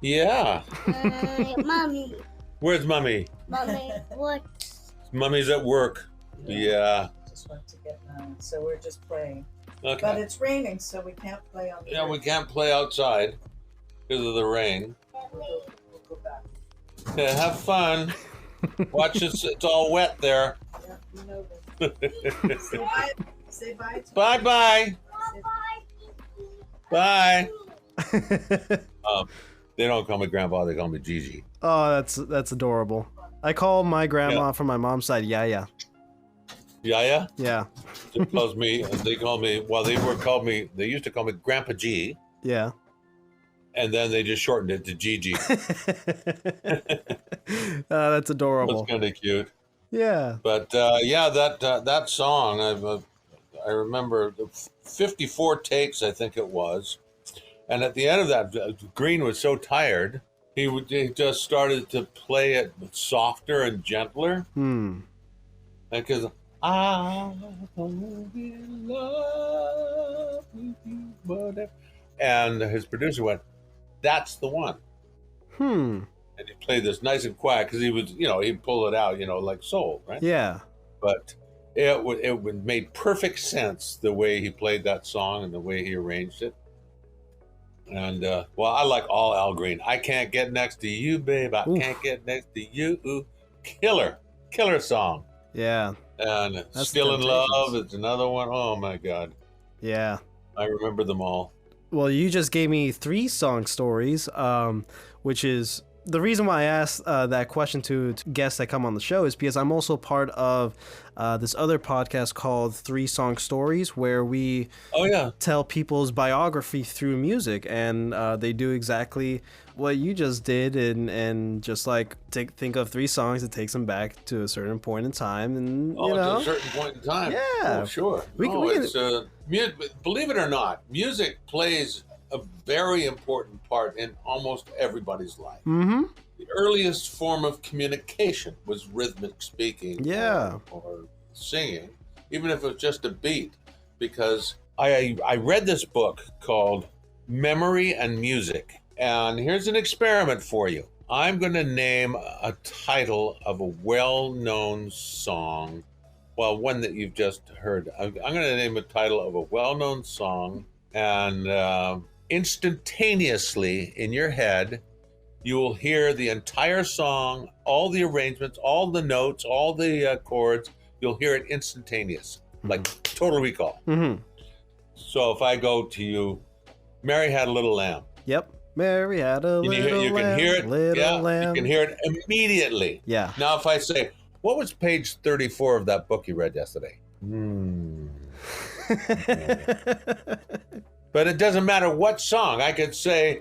Yeah. Mommy. Where's Mummy? Mommy, what? Mummy's at work. Yeah. Just went to get mine, so we're just playing. Okay. But it's raining, so we can't play on the Yeah, we can't play outside because of the rain. We'll go back. Yeah, have fun. Watch this. It's all wet there. Yeah, you know this. Say bye. Say bye. To Bye-bye. Bye. They don't call me Grandpa. They call me Gigi. Oh, that's adorable. I call my grandma from my mom's side Yaya. Yaya? Yeah. It calls me. They call me. Well, they used to call me Grandpa G, Yeah. and then they just shortened it to Gigi. That's adorable. That's kind of cute. Yeah. But yeah, that song, I remember 54 takes, I think it was. And at the end of that, Green was so tired, he just started to play it softer and gentler. Because I will be in love with you, whatever. And his producer went, "That's the one." And he played this nice and quiet because he was, he'd pull it out, like soul, right? Yeah. But it made perfect sense the way he played that song and the way he arranged it. And well, I like all Al Green. I Can't Get Next to You, Babe. I Can't Get Next to You. Ooh. Killer song. Yeah. And That's Still in Temptations. Love is another one. Oh my God, Yeah. I remember them all. Well, you just gave me 3 song stories, which is the reason why I asked that question to guests that come on the show is because I'm also part of this other podcast called 3 Song Stories, where we tell people's biography through music, and they do exactly what you just did, and just like think of 3 songs that takes them back to a certain point in time, and To a certain point in time. Yeah. Oh, sure. Believe it or not, music plays a very important part in almost everybody's life. The earliest form of communication was rhythmic speaking, or singing, even if it was just a beat. Because I read this book called Memory and Music, and here's an experiment for you. I'm going to name a title of a well-known song. Well, one that you've just heard. I'm going to name a title of a well-known song, and instantaneously in your head, you will hear the entire song, all the arrangements, all the notes, all the chords. You'll hear it instantaneous, like total recall. So if I go to you, Mary Had a Little Lamb. Yep. Mary had a little lamb. You can hear it. Little lamb. You can hear it immediately. Yeah. Now, if I say, what was page 34 of that book you read yesterday? But it doesn't matter what song. I could say,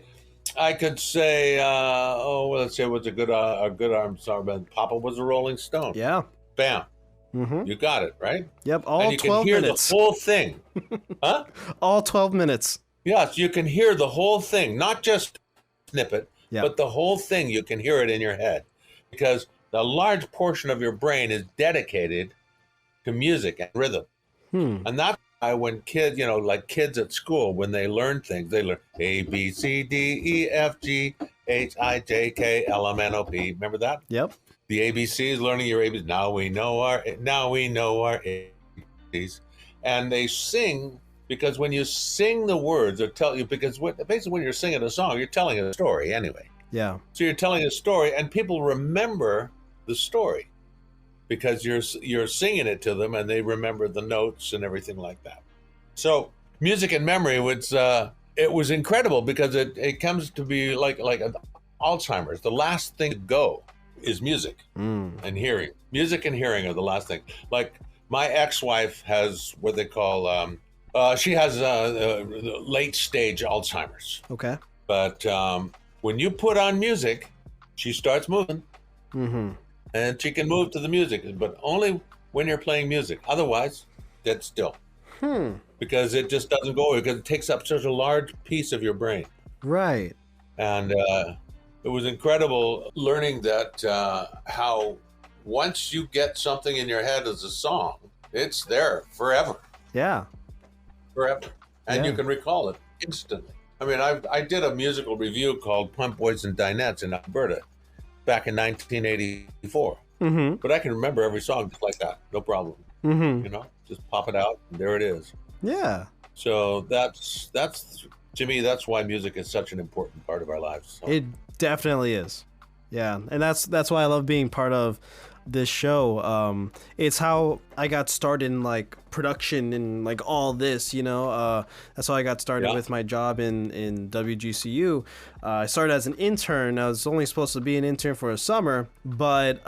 let's say it was a good arm song. Papa Was a Rolling Stone. Yeah. Bam. You got it, right? Yep. All and you 12 can hear minutes. the whole thing. Huh? All 12 minutes. Yes, you can hear the whole thing, not just snippet, but the whole thing. You can hear it in your head because a large portion of your brain is dedicated to music and rhythm. And that's why when kids, like kids at school, when they learn things, they learn A, B, C, D, E, F, G, H, I, J, K, L, M, N, O, P. Remember that? Yep. The ABCs, learning your ABCs. Now we know our ABCs. And they sing because when you sing the words or tell you, because basically when you're singing a song, you're telling a story anyway. Yeah. So you're telling a story and people remember the story because you're singing it to them and they remember the notes and everything like that. So music and memory it was incredible because it comes to be like Alzheimer's. The last thing to go is music and hearing. Music and hearing are the last thing. Like my ex-wife has what they call, she has late stage Alzheimer's. Okay. But when you put on music, she starts moving. Mm-hmm. And she can move to the music, but only when you're playing music. Otherwise, dead still. Because it just doesn't go, because it takes up such a large piece of your brain. Right. And it was incredible learning that how once you get something in your head as a song, it's there forever. Yeah. Forever. And Yeah. you can recall it instantly. I mean, I did a musical review called Pump Boys and Dinettes in Alberta back in 1984. Mm-hmm. But I can remember every song just like that, no problem. Mm-hmm. You know, just pop it out, and there it is. Yeah. So that's to me, that's why music is such an important part of our lives. So. It definitely is. Yeah, and that's why I love being part of this show. It's how I got started in like production and like all this, you know. That's how I got started with my job in WGCU. I started as an intern. I was only supposed to be an intern for a summer, but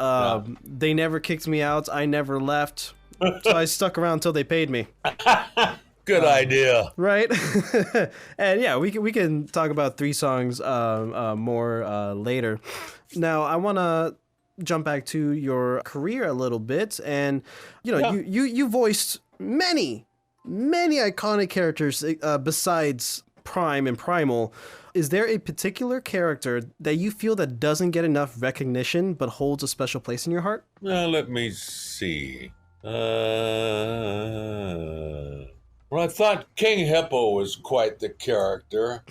they never kicked me out. I never left, so I stuck around until they paid me. Good idea. Right? And yeah, we can talk about 3 songs more later. Now, I want to jump back to your career a little bit, and you know, you voiced many iconic characters besides Prime and Primal. Is there a particular character that you feel that doesn't get enough recognition but holds a special place in your heart? Let me see. Well, I thought King Hippo was quite the character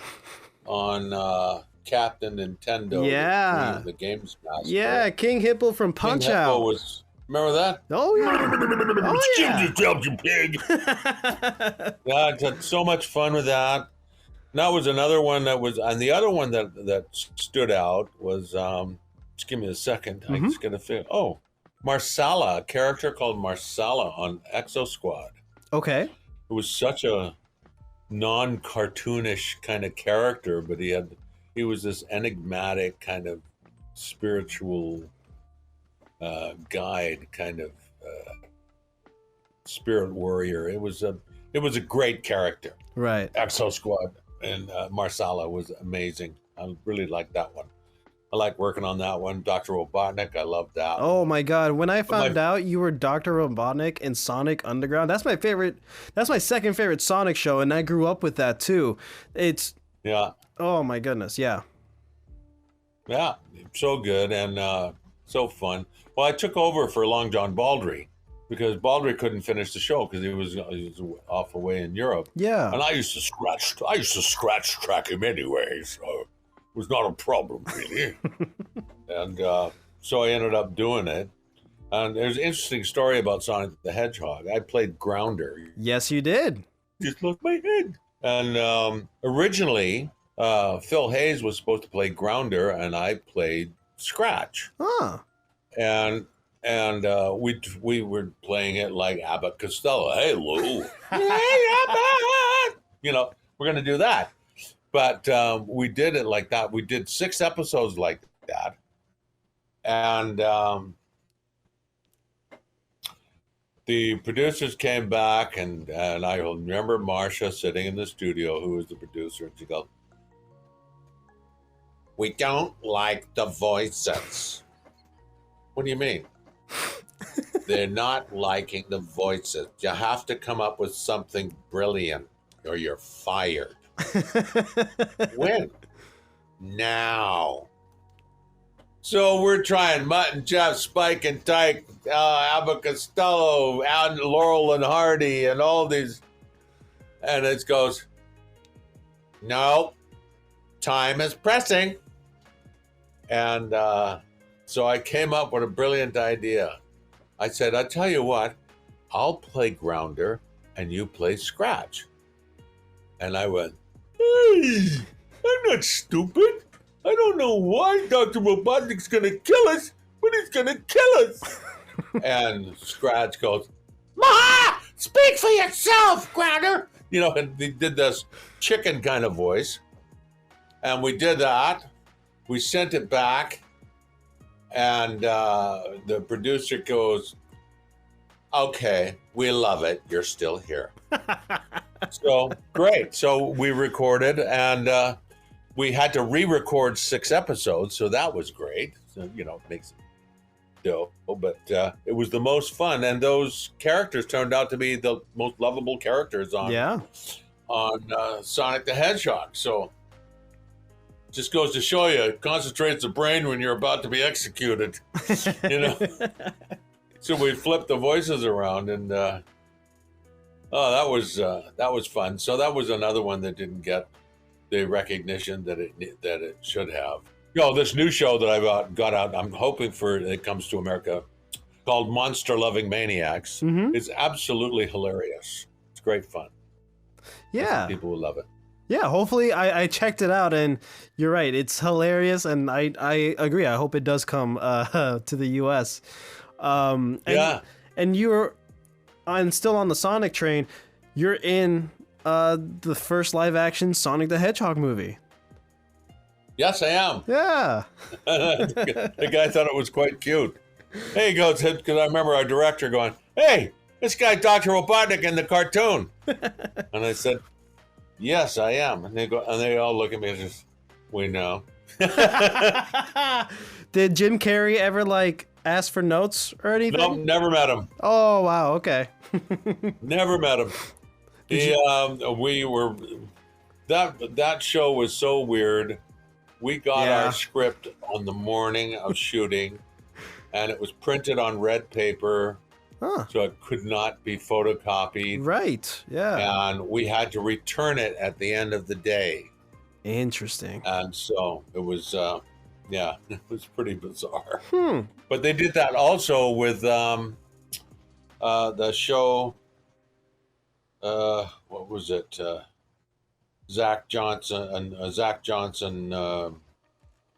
on Captain Nintendo. Yeah. The Games Master. Yeah, King Hippo from Punch King Out. Hippo was, remember that? Oh yeah. Oh yeah. You pig. Yeah, I had so much fun with that. And that was another one that was, and the other one that stood out was, just give me a second. I just gotta figure. Oh, Marsala, a character called Marsala on Exo Squad. Okay. It was such a non-cartoonish kind of character, but he was this enigmatic kind of spiritual guide, kind of spirit warrior. It was a great character. Right. Exo Squad and Marsala was amazing. I really liked that one. I like working on that one. Dr. Robotnik, I love that. Oh my God! When I found out you were Dr. Robotnik in Sonic Underground, that's my favorite. That's my second favorite Sonic show, and I grew up with that too. It's oh my goodness, yeah. So good and so fun. Well, I took over for Long John Baldry because Baldry couldn't finish the show because he was off away in Europe. Yeah. And I used to scratch track him anyway, so it was not a problem really. And so I ended up doing it. And there's an interesting story about Sonic the Hedgehog. I played Grounder. Yes, you did. Just lost my head. And originally, Phil Hayes was supposed to play Grounder, and I played Scratch. Huh. And we were playing it like Abbott Costello. Hey, Lou. Hey, Abbott. You know, we're going to do that. But we did it like that. We did 6 episodes like that. And the producers came back, and I remember Marcia sitting in the studio, who was the producer, and she goes, "We don't like the voices." What do you mean? They're not liking the voices. You have to come up with something brilliant, or you're fired. When? Now. So we're trying Mutt and Jeff, Spike and Tyke, Abbott Costello, Laurel and Hardy, and all these. And it goes, no, time is pressing. And so I came up with a brilliant idea. I said, I tell you what, I'll play Grounder and you play Scratch. And I went, hey, I'm not stupid. I don't know why Dr. Robotnik's going to kill us, but he's going to kill us. And Scratch goes, Ma, speak for yourself, Grounder. You know, and they did this chicken kind of voice. And we did that. We sent it back. And the producer goes, Okay, we love it. You're still here. So great. So we recorded, and we had to re-record 6 episodes, so that was great. So, it makes it dope, but it was the most fun, and those characters turned out to be the most lovable characters on Sonic the Hedgehog. So just goes to show you, it concentrates the brain when you're about to be executed. So we flipped the voices around, and that was fun. So that was another one that didn't get the recognition that it should have. This new show that I've got out, I'm hoping for it comes to America, called Monster Loving Maniacs. Mm-hmm. It's absolutely hilarious. It's great fun. Yeah, people will love it. Yeah, hopefully I checked it out, and you're right, it's hilarious, and I agree. I hope it does come to the U.S. And you're still on the Sonic train. You're in the first live action Sonic the Hedgehog movie. Yes, I am. Yeah. The guy thought it was quite cute. Hey, he goes, because I remember our director going, "Hey, this guy Dr. Robotnik in the cartoon." And I said, "Yes, I am." And they all look at me and just, "We know." Did Jim Carrey ever ask for notes or anything? No, never met him. Oh, wow. Okay. Never met him. That show was so weird. We got our script on the morning of shooting, and it was printed on red paper, so it could not be photocopied. Right, yeah. And we had to return it at the end of the day. Interesting. And so it was, it was pretty bizarre. But they did that also with the show, what was it? Zach Johnson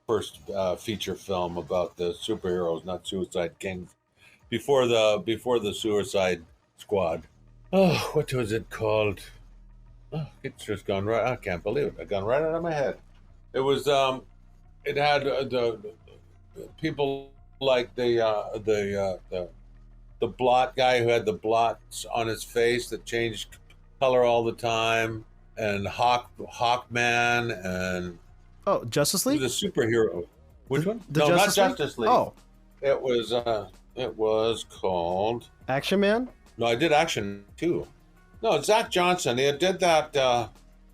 first feature film about the superheroes, not Suicide Kings, before the Suicide Squad. Oh, what was it called? Oh, it's just gone right. I can't believe it. It gone right out of my head. It was it had the people like the blot guy who had the blots on his face that changed color all the time. And Hawkman and Justice League? The superhero. Which one? No, not Justice League. Oh, it was called Action Man. No, I did Action too. No, Zach Johnson. He did that.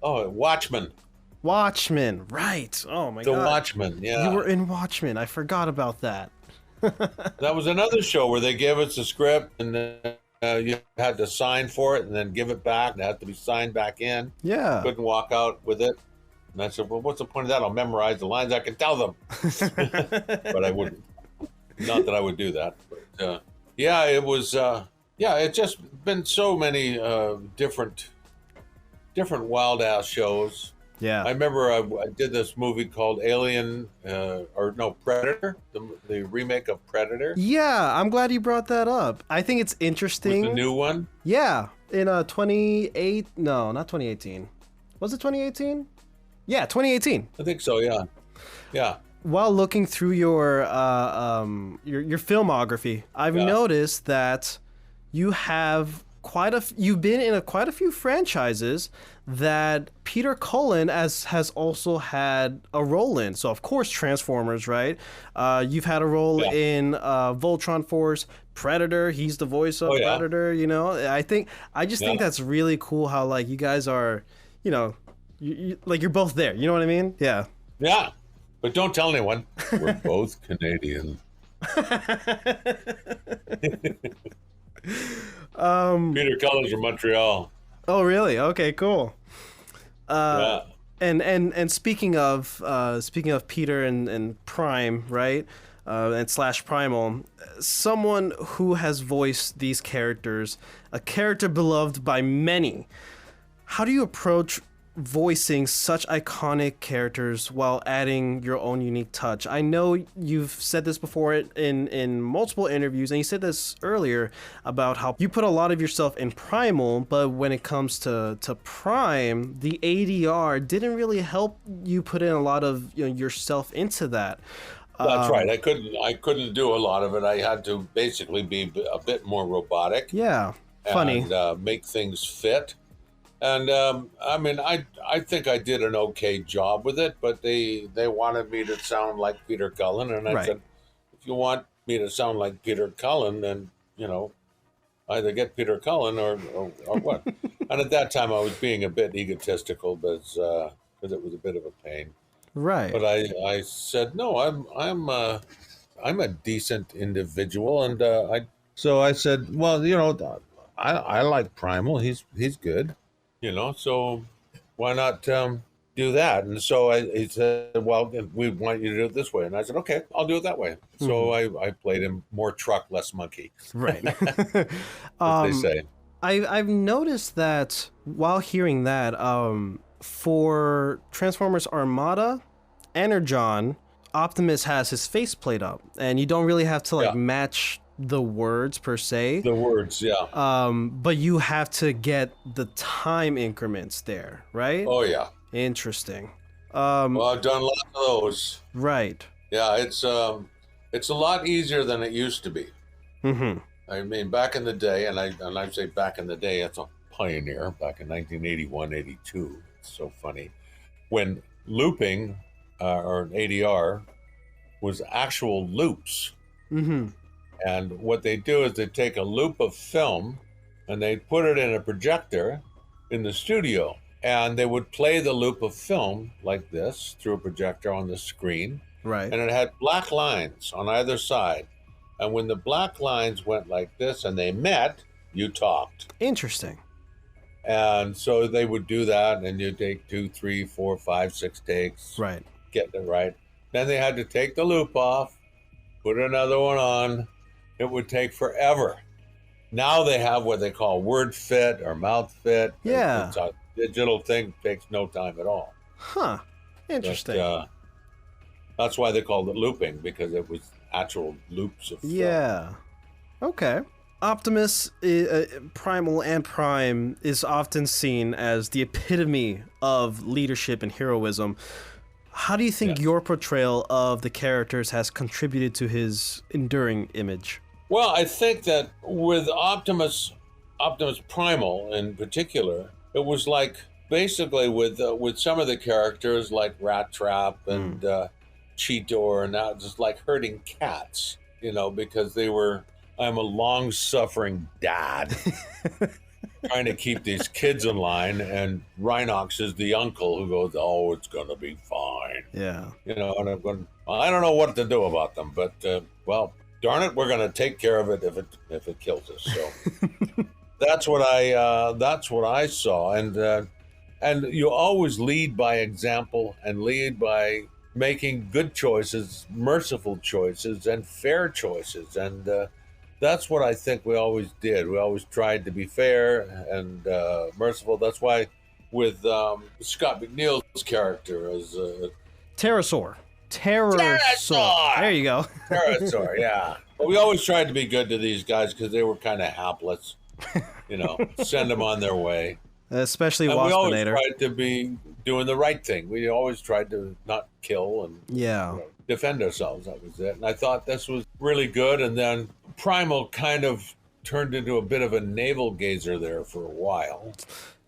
Watchmen. Watchmen, right? Oh my God. The Watchmen. Yeah, you were in Watchmen. I forgot about that. That was another show where they gave us a script and then you had to sign for it and then give it back. It had to be signed back in. Yeah. Couldn't walk out with it. And I said, well, what's the point of that? I'll memorize the lines. I can tell them. But I wouldn't. Not that I would do that. But, it was, it's just been so many different wild-ass shows. Yeah. I remember I did this movie called Predator, the remake of Predator. Yeah, I'm glad you brought that up. I think it's interesting. With the new one? Yeah, in 2018. Was it 2018? Yeah, 2018. I think so, yeah. Yeah. While looking through your filmography, I've noticed that you have you've been in quite a few franchises that Peter Cullen has also had a role in. So of course Transformers, right? You've had a role in Voltron Force, Predator. He's the voice of Predator. I just think that's really cool how you guys are, you're both there. You know what I mean? Yeah. Yeah, but don't tell anyone. We're both Canadian. Peter Cullen's from Montreal. Oh, really? Okay, cool. And speaking of Peter and Prime, right? And / Primal, someone who has voiced these characters, a character beloved by many. How do you approach voicing such iconic characters while adding your own unique touch? I know you've said this before in multiple interviews, and you said this earlier about how you put a lot of yourself in Primal, but when it comes to Prime, the ADR didn't really help you put in a lot of yourself into that. That's right. I couldn't do a lot of it. I had to basically be a bit more robotic. Yeah, funny. And make things fit. And I mean, I think I did an okay job with it, but they wanted me to sound like Peter Cullen, and I said, if you want me to sound like Peter Cullen, then either get Peter Cullen or what. And at that time, I was being a bit egotistical because it was a bit of a pain. Right. But I said no. I'm a decent individual, and so I said, well, I like Primal. He's good, So why not do that? And so he said, well, we want you to do it this way. And I said, okay, I'll do it that way. So I played him more truck, less monkey. Right. As they say. I've noticed that while hearing that, for Transformers Armada, Energon, Optimus has his face plate up, and you don't really have to match the words per se. The words, yeah. But you have to get the time increments there, right? Oh yeah. Interesting. Well, I've done lots of those. Right. Yeah, it's a lot easier than it used to be. Mm-hmm. I mean, back in the day, and I say back in the day, it's a pioneer. Back in 1981, 82. It's so funny when looping or ADR was actual loops. Mm-hmm. And what they do is they take a loop of film and they put it in a projector in the studio. And they would play the loop of film like this through a projector on the screen. Right. And it had black lines on either side. And when the black lines went like this and they met, you talked. Interesting. And so they would do that, and you take 2, 3, 4, 5, 6 takes. Right. Getting it right. Then they had to take the loop off, put another one on. It would take forever. Now they have what they call word fit or mouth fit. Yeah. It's a digital thing, takes no time at all. Huh. Interesting. But, that's why they called it looping, because it was actual loops of film. Yeah. Okay. Optimus Primal and Prime is often seen as the epitome of leadership and heroism. How do you think your portrayal of the characters has contributed to his enduring image? Well, I think that with Optimus Primal in particular, it was like basically with some of the characters like Rat Trap and Cheetor, and that just like herding cats, because I'm a long-suffering dad trying to keep these kids in line, and Rhinox is the uncle who goes, oh, it's going to be fine. Yeah. And I'm going, I don't know what to do about them, but, well, darn it, we're going to take care of it if it kills us. So that's what I saw. And you always lead by example and lead by making good choices, merciful choices, and fair choices. And that's what I think we always did. We always tried to be fair and merciful. That's why with Scott McNeil's character as Pterosaur. There you go. Pterosaur, yeah. But we always tried to be good to these guys because they were kind of hapless. Send them on their way. Especially and we always Waspinator. tried to be doing the right thing. We always tried to not kill and defend ourselves. That was it. And I thought this was really good. And then Primal kind of turned into a bit of a navel gazer there for a while.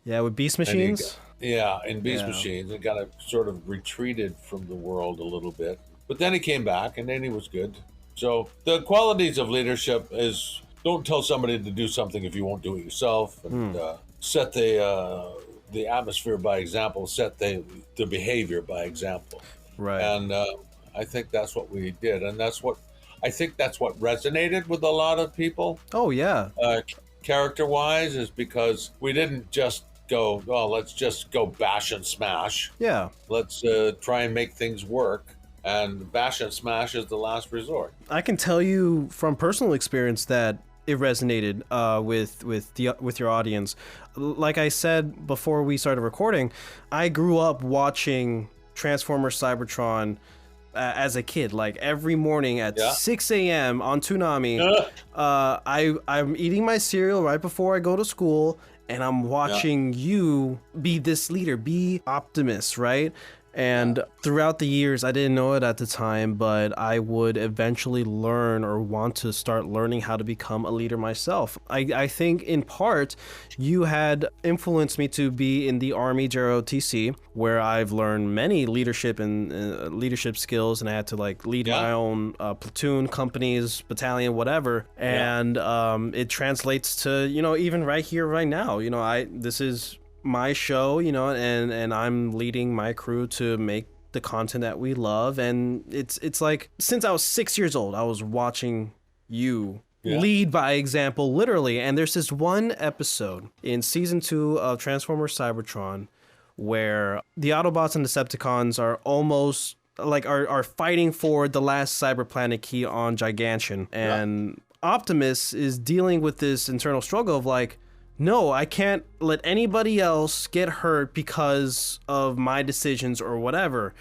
Yeah, with Beast Machines? In Beast Machines. And kind of sort of retreated from the world a little bit. But then he came back, and then he was good. So the qualities of leadership is don't tell somebody to do something if you won't do it yourself. And set the atmosphere by example, set the behavior by example. Right. And I think that's what we did. And that's what resonated with a lot of people. Oh, yeah. Character-wise, is because we didn't just go, oh, let's just go bash and smash. Yeah. Let's try and make things work. And bash and smash is the last resort. I can tell you from personal experience that it resonated with your audience. Like I said before we started recording, I grew up watching Transformers Cybertron as a kid. Like every morning at 6 a.m. on Toonami, I'm eating my cereal right before I go to school, and I'm watching you be this leader, be Optimus, right? And throughout the years, I didn't know it at the time, but I would eventually learn or want to start learning how to become a leader myself. I think in part, you had influenced me to be in the Army JROTC, where I've learned many leadership and leadership skills, and I had to like lead my own platoon, companies, battalion, whatever. And it translates to, you know, even right here, right now, you know, this is my show, you know, and I'm leading my crew to make the content that we love. And it's like, since I was 6 years old, I was watching you lead by example, literally. And there's this one episode in season 2 of Transformers Cybertron where the Autobots and Decepticons are almost like are fighting for the last cyber planet key on Gigantian. And Optimus is dealing with this internal struggle of like, no, I can't let anybody else get hurt because of my decisions or whatever.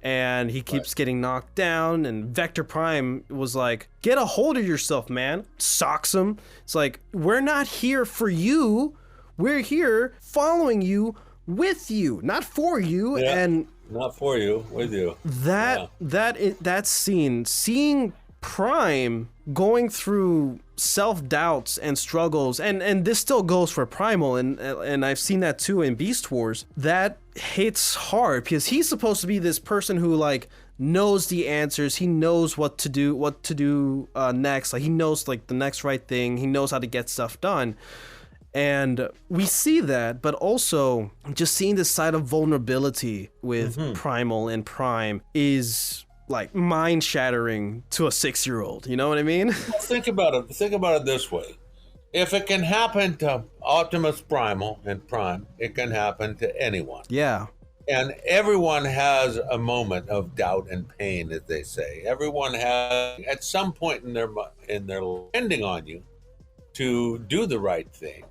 And he keeps getting knocked down, and Vector Prime was like, get a hold of yourself, man. Socks him. It's like, we're not here for you. We're here following you, with you, not for you. And not for you, with you. That scene, seeing Prime going through self-doubts and struggles, and this still goes for Primal, and I've seen that too in Beast Wars, that hits hard because he's supposed to be this person who like knows the answers, he knows what to do next, like he knows like the next right thing, he knows how to get stuff done. And we see that, but also just seeing this side of vulnerability with Primal and Prime is like mind-shattering to a 6-year-old. You know what I mean? Well, think about it this way. If it can happen to Optimus Primal and Prime, it can happen to anyone. Yeah. And everyone has a moment of doubt and pain, as they say. Everyone has, at some point in their depending on you to do the right thing,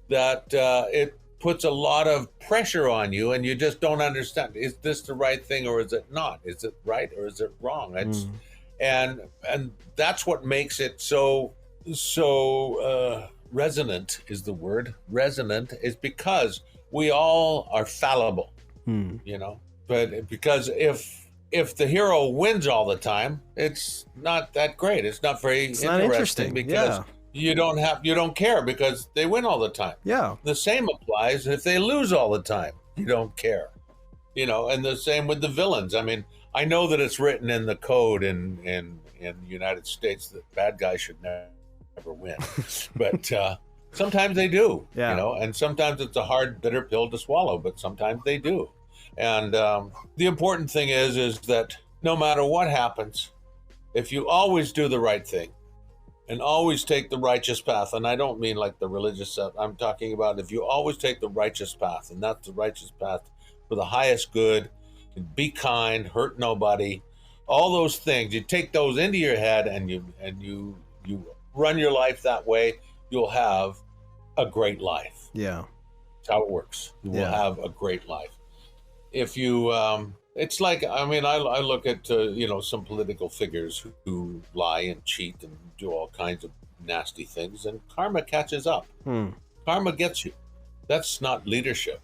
that it puts a lot of pressure on you, and you just don't understand, is this the right thing or is it not? Is it right or is it wrong? It's and that's what makes it so resonant is the word. Resonant is because we all are fallible, you know. But because if the hero wins all the time, it's not that great. It's not very interesting because you don't care because they win all the time. Yeah. The same applies if they lose all the time. You don't care. You know, and the same with the villains. I mean, I know that it's written in the code in the United States that bad guys should never win. But sometimes they do. Yeah. You know, and sometimes it's a hard, bitter pill to swallow, but sometimes they do. And the important thing is that no matter what happens, if you always do the right thing, and always take the righteous path. And I don't mean like the religious stuff. I'm talking about if you always take the righteous path, and that's the righteous path for the highest good, and be kind, hurt nobody, all those things. You take those into your head and you run your life that way, you'll have a great life. Yeah. That's how it works. You will have a great life. If you it's like, I mean, I look at, some political figures who lie and cheat and do all kinds of nasty things, and karma catches up. Karma gets you. That's not leadership.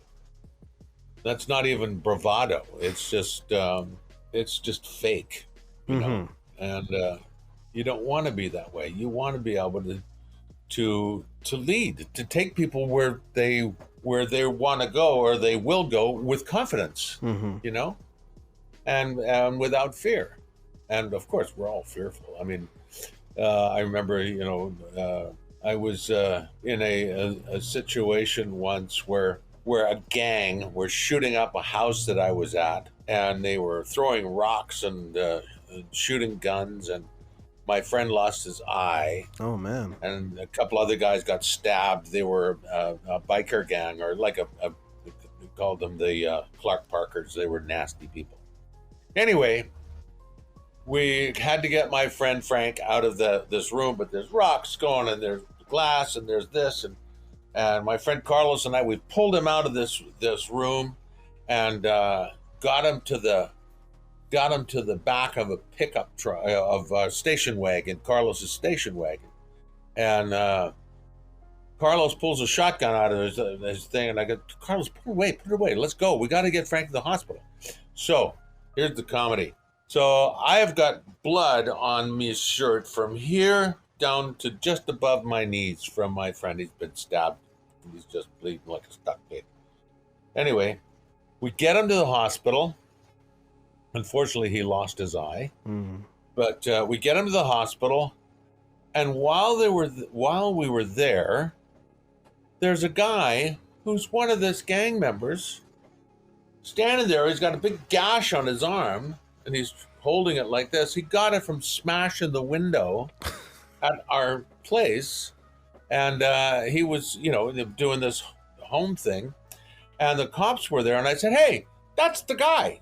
That's not even bravado. It's just fake, you know? And you don't want to be that way. You want to be able to lead, to take people where they want to go, or they will go with confidence, you know? And without fear. And of course, we're all fearful. I mean, I remember, I was in a situation once where a gang were shooting up a house that I was at, and they were throwing rocks and shooting guns, and my friend lost his eye. Oh, man. And a couple other guys got stabbed. They were a biker gang, or like we called them the Clark Parkers. They were nasty people. Anyway, we had to get my friend Frank out of this room, but there's rocks going, and there's glass, and there's this, and my friend Carlos and I, we pulled him out of this room, and got him to the back of a pickup truck, of a station wagon, Carlos's station wagon, and Carlos pulls a shotgun out of his thing, and I go, Carlos, put it away, let's go. We got to get Frank to the hospital. So here's the comedy. So I have got blood on my shirt from here down to just above my knees from my friend. He's been stabbed. He's just bleeding like a stuck pig. Anyway, we get him to the hospital. Unfortunately, he lost his eye. But we get him to the hospital, and while we were there, there's a guy who's one of this gang members standing there. He's got a big gash on his arm, and he's holding it like this. He got it from smashing the window at our place, and he was, doing this home thing, and the cops were there, and I said, "Hey, that's the guy."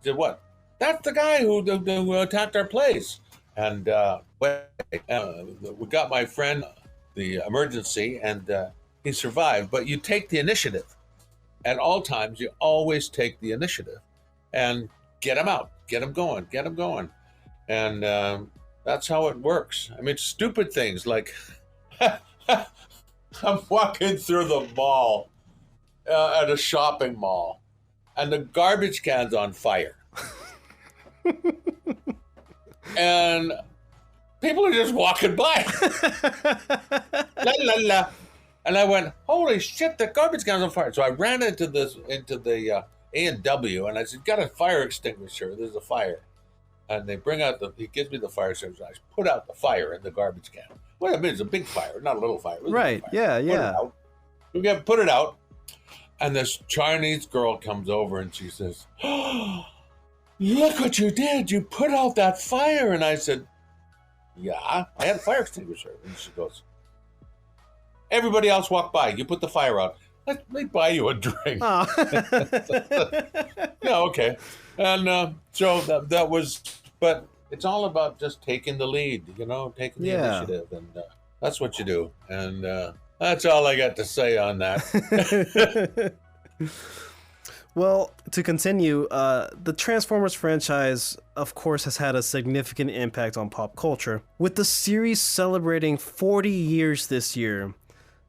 He said, "What?" "That's the guy who attacked our place." And we got my friend the emergency, and he survived. But you take the initiative. At all times, you always take the initiative and get him out, get him going. And that's how it works. I mean, stupid things like I'm walking through the mall at a shopping mall, and the garbage can's on fire. And people are just walking by. La, la, la. And I went, "Holy shit, the garbage can's on fire." So I ran into the A&W, and I said, "Got a fire extinguisher, there's a fire." And they he gives me the fire extinguisher. I put out the fire in the garbage can. Well, I mean, it's a big fire, not a little fire. Right, yeah. We put it out, and this Chinese girl comes over, and she says, "Oh, look what you did. You put out that fire." And I said, "Yeah, I had a fire extinguisher." And she goes, "Everybody else walked by. You put the fire out. Let me buy you a drink." Oh. Yeah, okay. And so that was, but it's all about just taking the lead, taking the initiative. And that's what you do. And that's all I got to say on that. Well, to continue, the Transformers franchise, of course, has had a significant impact on pop culture. With the series celebrating 40 years this year,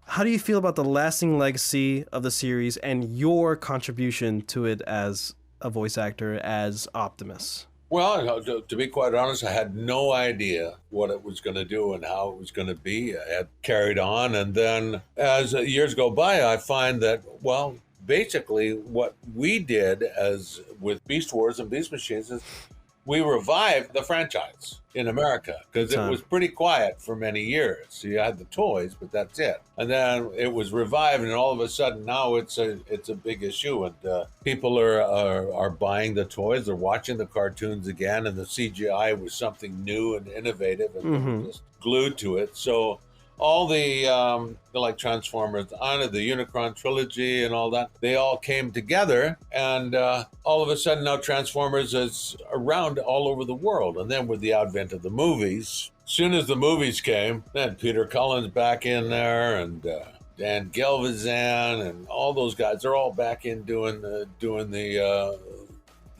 how do you feel about the lasting legacy of the series and your contribution to it as a voice actor, as Optimus? Well, to be quite honest, I had no idea what it was going to do and how it was going to be. I had carried on, and then as years go by, I find that, well, basically what we did as with Beast Wars and Beast Machines is we revived the franchise in America because it was pretty quiet for many years. So you had the toys, but that's it. And then it was revived, and all of a sudden now it's a big issue, and people are buying the toys. They're watching the cartoons again, and the CGI was something new and innovative, and they were just glued to it. So all the like Transformers, Honor, the Unicron trilogy and all that, they all came together, and all of a sudden now Transformers is around all over the world. And then with the advent of the movies, as soon as the movies came, then Peter Cullen's back in there, and Dan Gelvazan and all those guys, they're all back in doing the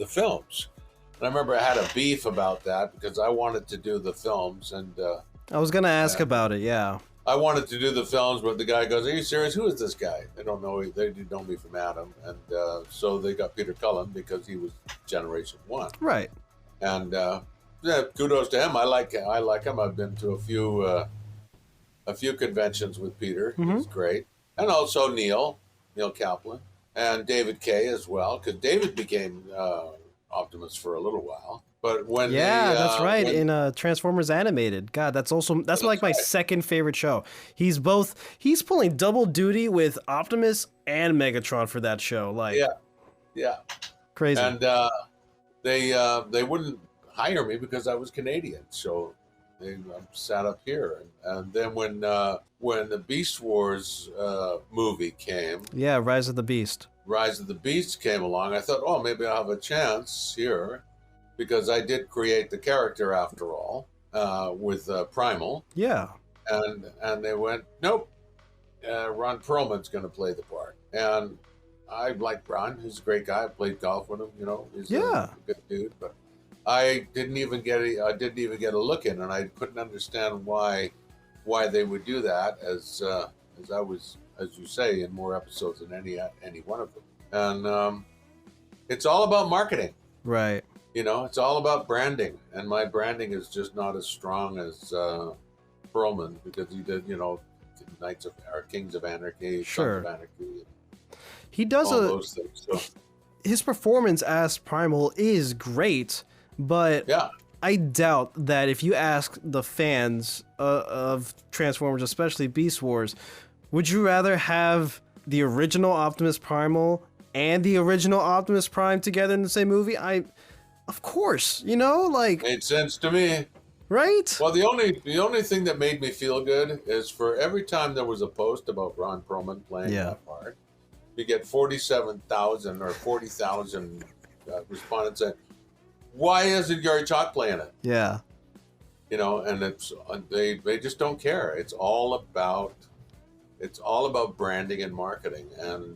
films. And I remember I had a beef about that because I wanted to do the films, and I was going to ask about it, yeah. I wanted to do the films, but the guy goes, "Are you serious? Who is this guy?" They don't know. They know me from Adam. And so they got Peter Cullen because he was Generation 1. Right. And yeah, kudos to him. I like him. I've been to a few conventions with Peter. He's great. And also Neil Kaplan, and David Kay as well, because David became Optimus for a little while. But when that's right, in Transformers Animated. God, that's like my second favorite show. He's pulling double duty with Optimus and Megatron for that show. Like, yeah, crazy. And they wouldn't hire me because I was Canadian, so they sat up here. And then when the Beast Wars movie came, Rise of the Beast came along, I thought, oh, maybe I'll have a chance here. Because I did create the character after all, with Primal. Yeah. And they went, nope, Ron Perlman's going to play the part. And I like Ron. He's a great guy. I played golf with him. He's a good dude. But I didn't even get a look in, and I couldn't understand why they would do that. As I was, as you say, in more episodes than any one of them. And it's all about marketing. Right. You know, it's all about branding, and my branding is just not as strong as Perlman, because he did, you know, Kings of Anarchy, Sure. Sons of Anarchy, He does all those things. So his performance as Primal is great, but yeah, I doubt that if you ask the fans of Transformers, especially Beast Wars, would you rather have the original Optimus Primal and the original Optimus Prime together in the same movie? Of course, you know, like, made sense to me. right? Well, the only thing that made me feel good is for every time there was a post about Ron Perlman playing that part, you get 47,000 or 40,000 respondents saying, "Why isn't Garry Chalk playing it?" Yeah. You know, and it's they just don't care. It's all about branding and marketing, and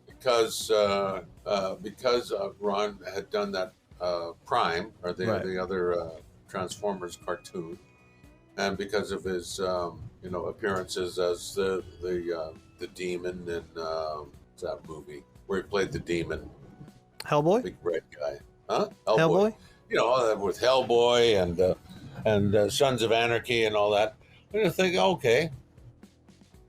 because Ron had done that Prime or the other Transformers cartoon, and because of his appearances as the demon in that movie where he played the demon, Hellboy? big red guy, huh? Hellboy? You know, with Hellboy and Sons of Anarchy and all that. I just think, okay,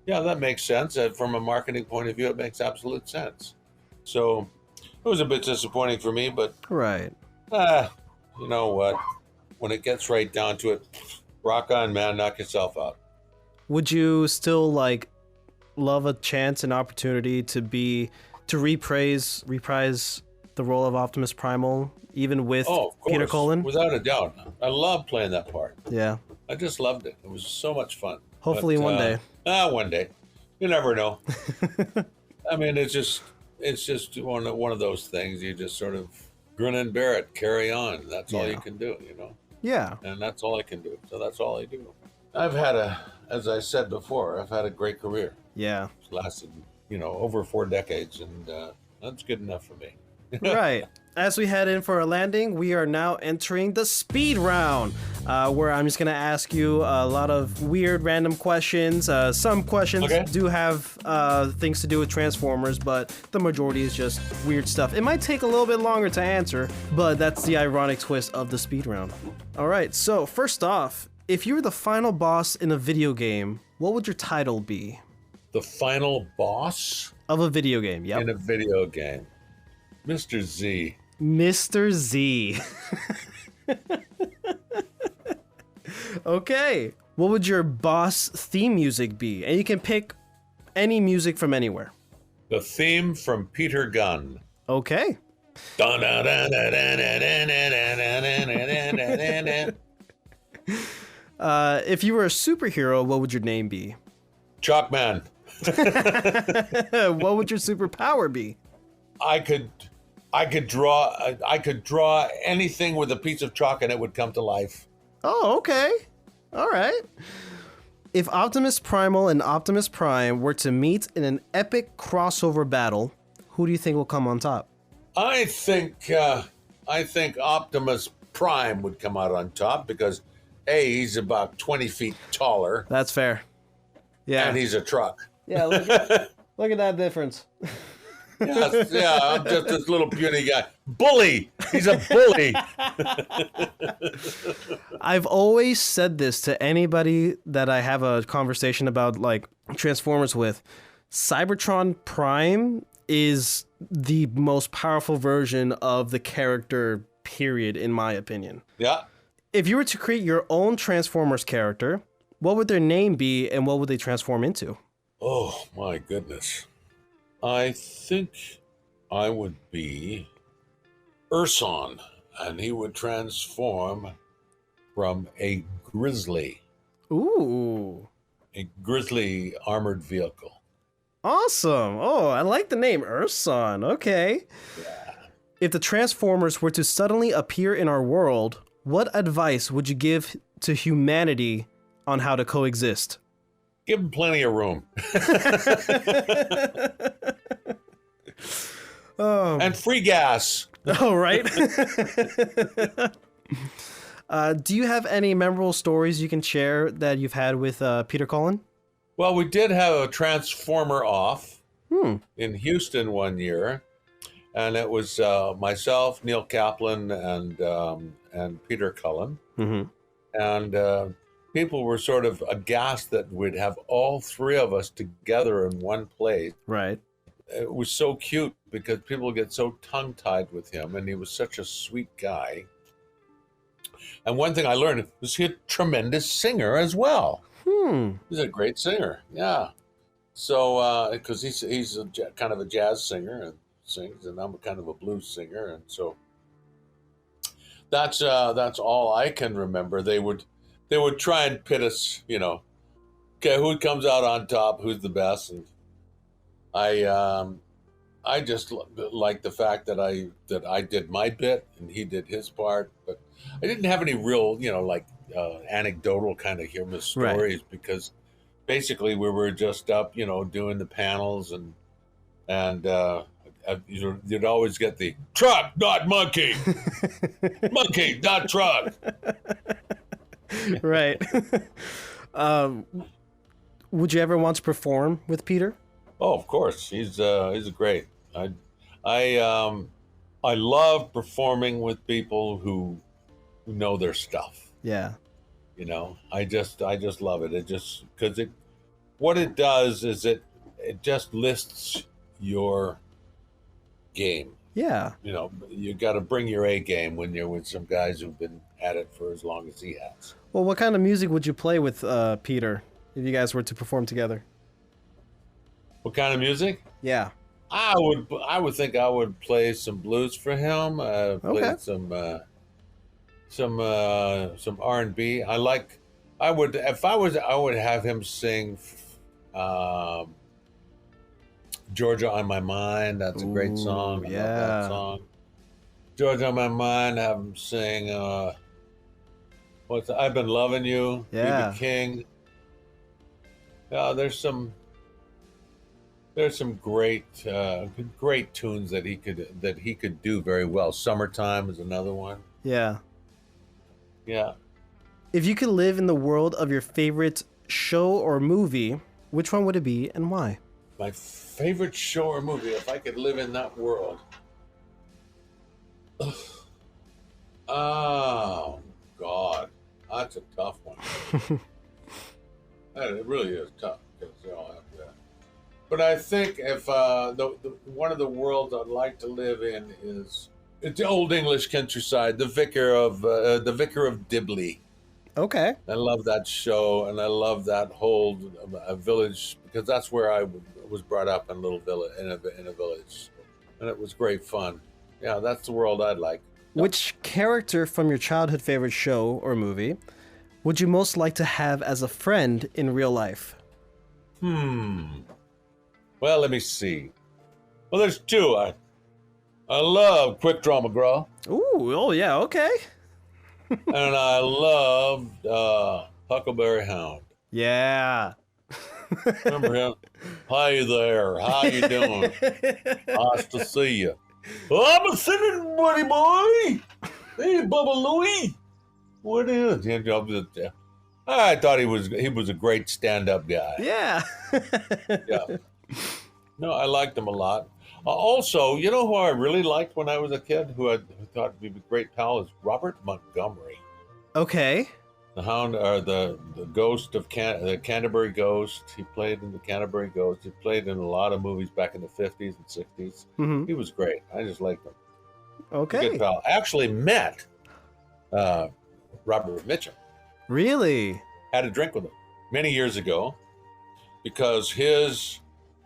yeah, that makes sense. From a marketing point of view, it makes absolute sense. So it was a bit disappointing for me, but Right. you know what? When it gets right down to it, rock on, man, knock yourself out. Would you still love a chance, an opportunity to reprise the role of Optimus Primal, even with Of course, Peter Cullen? without a doubt. I loved playing that part. Yeah. I just loved it. It was so much fun. Hopefully one day. One day. You never know. I mean, it's just one of those things. You just sort of grin and bear it, carry on. That's all you can do, you know. Yeah. And that's all I can do. So that's all I do. As I said before, I've had a great career. Yeah. It's lasted, over 4 decades, and that's good enough for me. Right. As we head in for a landing, we are now entering the speed round, where I'm just going to ask you a lot of weird, random questions. Some questions do have things to do with Transformers, but the majority is just weird stuff. It might take a little bit longer to answer, but that's the ironic twist of the speed round. All right, so first off, if you were the final boss in a video game, what would your title be? The final boss? Of a video game, yep. In a video game. Mr. Z. Mr. Z. Okay. What would your boss theme music be? And you can pick any music from anywhere. The theme from Peter Gunn. Okay. If you were a superhero, what would your name be? Chalkman. What would your superpower be? I could draw anything with a piece of chalk and it would come to life. Oh, okay. All right. If Optimus Primal and Optimus Prime were to meet in an epic crossover battle, who do you think will come on top? I think Optimus Prime would come out on top because he's about 20 feet taller. That's fair. Yeah. And he's a truck. Yeah, look at that difference. Yeah, I'm just this little puny guy. Bully! He's a bully! I've always said this to anybody that I have a conversation about, Transformers with. Cybertron Prime is the most powerful version of the character, period, in my opinion. Yeah. If you were to create your own Transformers character, what would their name be and what would they transform into? Oh, my goodness. I think I would be Urson, and he would transform from a grizzly. Ooh. A grizzly armored vehicle. Awesome. Oh, I like the name Urson. Okay. Yeah. If the Transformers were to suddenly appear in our world, what advice would you give to humanity on how to coexist? Give him plenty of room. And free gas. Oh, right. Do you have any memorable stories you can share that you've had with Peter Cullen? Well, we did have a Transformer off in Houston one year. and it was myself, Neil Kaplan, and Peter Cullen, and people were sort of aghast that we'd have all three of us together in one place. Right. It was so cute because people get so tongue-tied with him, and he was such a sweet guy. And one thing I learned was he's a tremendous singer as well. He's a great singer, yeah. So, because he's kind of a jazz singer and sings, and I'm kind of a blues singer, and so that's all I can remember. They would try and pit us, okay, who comes out on top, who's the best, and I just like the fact that I did my bit and he did his part, but I didn't have any real, anecdotal kind of humorous stories, because basically we were just up, doing the panels, and you'd always get the truck, not monkey, monkey, not truck. Right. Would you ever want to perform with Peter? Oh, of course. He's great. I love performing with people who know their stuff. Yeah. I just love it. It just, because what it does is it just lists your game. Yeah. You got to bring your A game when you're with some guys who've been at it for as long as he has. Well, what kind of music would you play with Peter if you guys were to perform together? What kind of music? Yeah. I would think I would play some blues for him. Play some R&B. I would have him sing Georgia on My Mind. That's a great song. I love that song. Georgia on My Mind. Have him sing I've Been Loving You. Yeah. B.B. King. Yeah, there's some great tunes that he could do very well. Summertime is another one. Yeah. Yeah. If you could live in the world of your favorite show or movie, which one would it be and why? My favorite show or movie, if I could live in that world. Oh, God. That's a tough one. It really is tough. But I think if one of the worlds I'd like to live in is it's the old English countryside, the Vicar of Dibley. Okay. I love that show, and I love that whole village, because that's where I was brought up, in a little village, in a village, and it was great fun. Yeah, that's the world I'd like. Which character from your childhood favorite show or movie would you most like to have as a friend in real life? Well, let me see. Well, there's two. I love Quick Draw McGraw. Ooh, oh yeah, okay. And I loved Huckleberry Hound. Yeah. Remember him? Hi there. How you doing? Nice to see you. I'm a singing buddy boy. Hey, Bubba Louie. What is? I thought he was a great stand-up guy. Yeah. Yeah. No, I liked him a lot. Also, you know who I really liked when I was a kid, who I thought would be a great pal, is Robert Montgomery. Okay. The Hound, or the Ghost of the Canterbury Ghost. He played in the Canterbury Ghost. He played in a lot of movies back in the 50s and 60s. Mm-hmm. He was great. I just liked him. Okay. Good pal. I actually met Robert Mitchum. Really? Had a drink with him many years ago, because his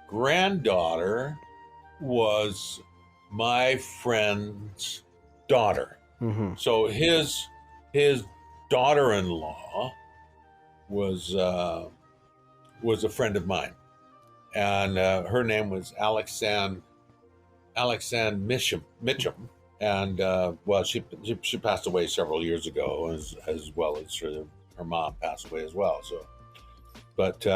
granddaughter was my friend's daughter. Mm-hmm. So his daughter-in-law was a friend of mine, and her name was Alexand Mitchum, and well, she passed away several years ago, as well as her mom passed away as well. So, but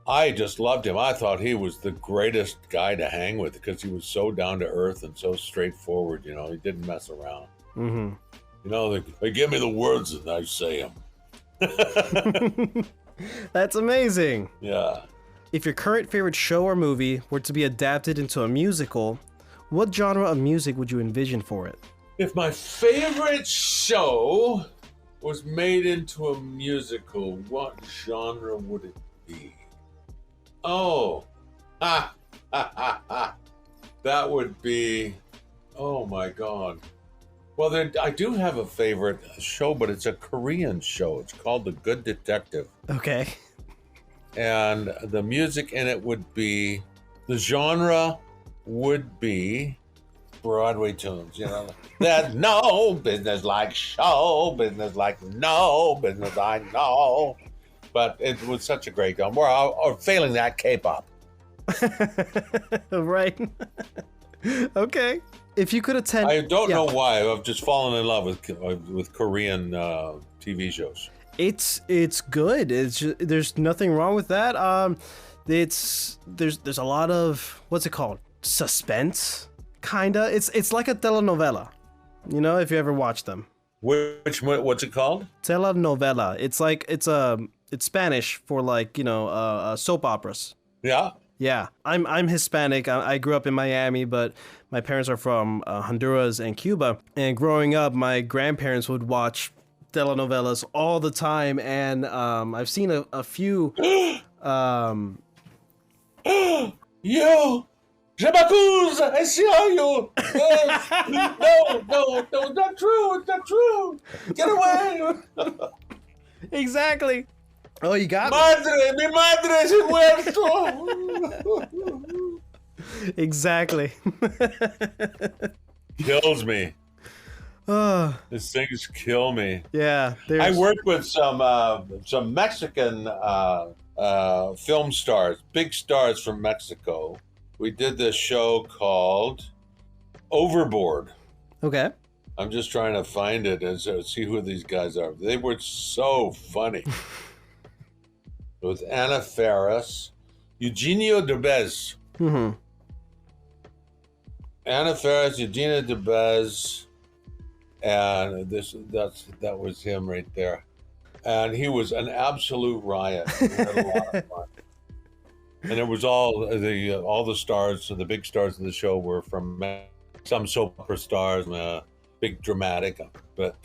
I just loved him. I thought he was the greatest guy to hang with, because he was so down to earth and so straightforward. He didn't mess around. Mm-hmm. They give me the words and I say them. That's amazing. Yeah. If your current favorite show or movie were to be adapted into a musical, What genre of music would you envision for it? If my favorite show was made into a musical, what genre would it be? Oh, ha, ha, ha, ha. That would be, oh my God. Well, I do have a favorite show, but it's a Korean show. It's called The Good Detective. Okay. And the music in it would be, the genre would be Broadway tunes, you know. There's no business like show, business like no business I know. But it was such a great film. Or failing that, K-pop. Right. Okay. If you could attend, I don't know why. I've just fallen in love with Korean TV shows. It's good. There's nothing wrong with that. There's a lot of, what's it called? Suspense, kinda. It's like a telenovela. You know, if you ever watched them. What's it called? Telenovela. It's Spanish for, like, you know, soap operas. Yeah. Yeah, I'm Hispanic. I grew up in Miami, but my parents are from Honduras and Cuba. And growing up, my grandparents would watch telenovelas all the time, and I've seen a few. You, je m'accuse, I saw you. No, it's not true. Get away. Exactly. Oh, you got me. Mi madre se muerto. Exactly. Kills me. Oh, These things kill me. yeah. I worked with some Mexican film stars, big stars from Mexico. We did this show called Overboard. Okay. I'm just trying to find it and see who these guys are. They were so funny. With Anna Faris, Eugenio Derbez. Mm-hmm. Anna Faris, Eugenio Derbez, and that was him right there. And he was an absolute riot. We had a lot of fun. And it was all the stars, so the big stars of the show were from some soap opera stars, big dramatic, but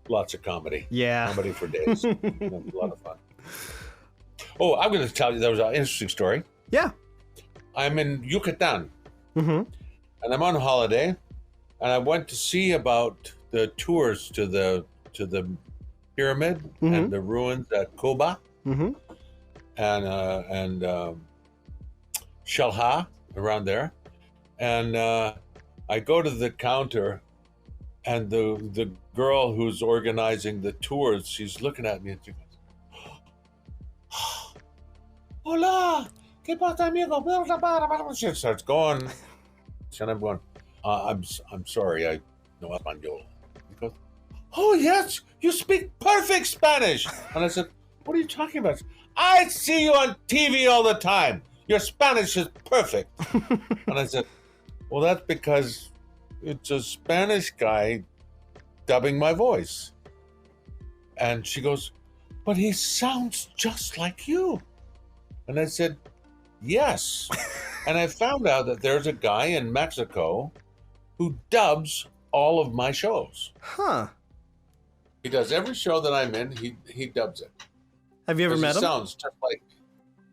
lots of comedy. Yeah. Comedy for days. A lot of fun. Oh, I'm going to tell you, there was an interesting story. Yeah. I'm in Yucatan, Mm-hmm. and I'm on holiday, and I went to see about the tours to the pyramid and the ruins at Koba Mm-hmm. and Shalha around there, and I go to the counter, and the girl who's organizing the tours, she's looking at me and she goes, "Hola, ¿qué pasa, amigo?" She starts going, and I'm going, I'm sorry, I know español. He goes, "Oh yes, you speak perfect Spanish." And I said, "What are you talking about?" "I see you on TV all the time. Your Spanish is perfect." And I said, "Well, that's because it's a Spanish guy dubbing my voice." And she goes, "But he sounds just like you." And I said, "Yes." And I found out that there's a guy in Mexico who dubs all of my shows. Huh. He does every show that I'm in, he dubs it. Have you ever met him? Sounds just like,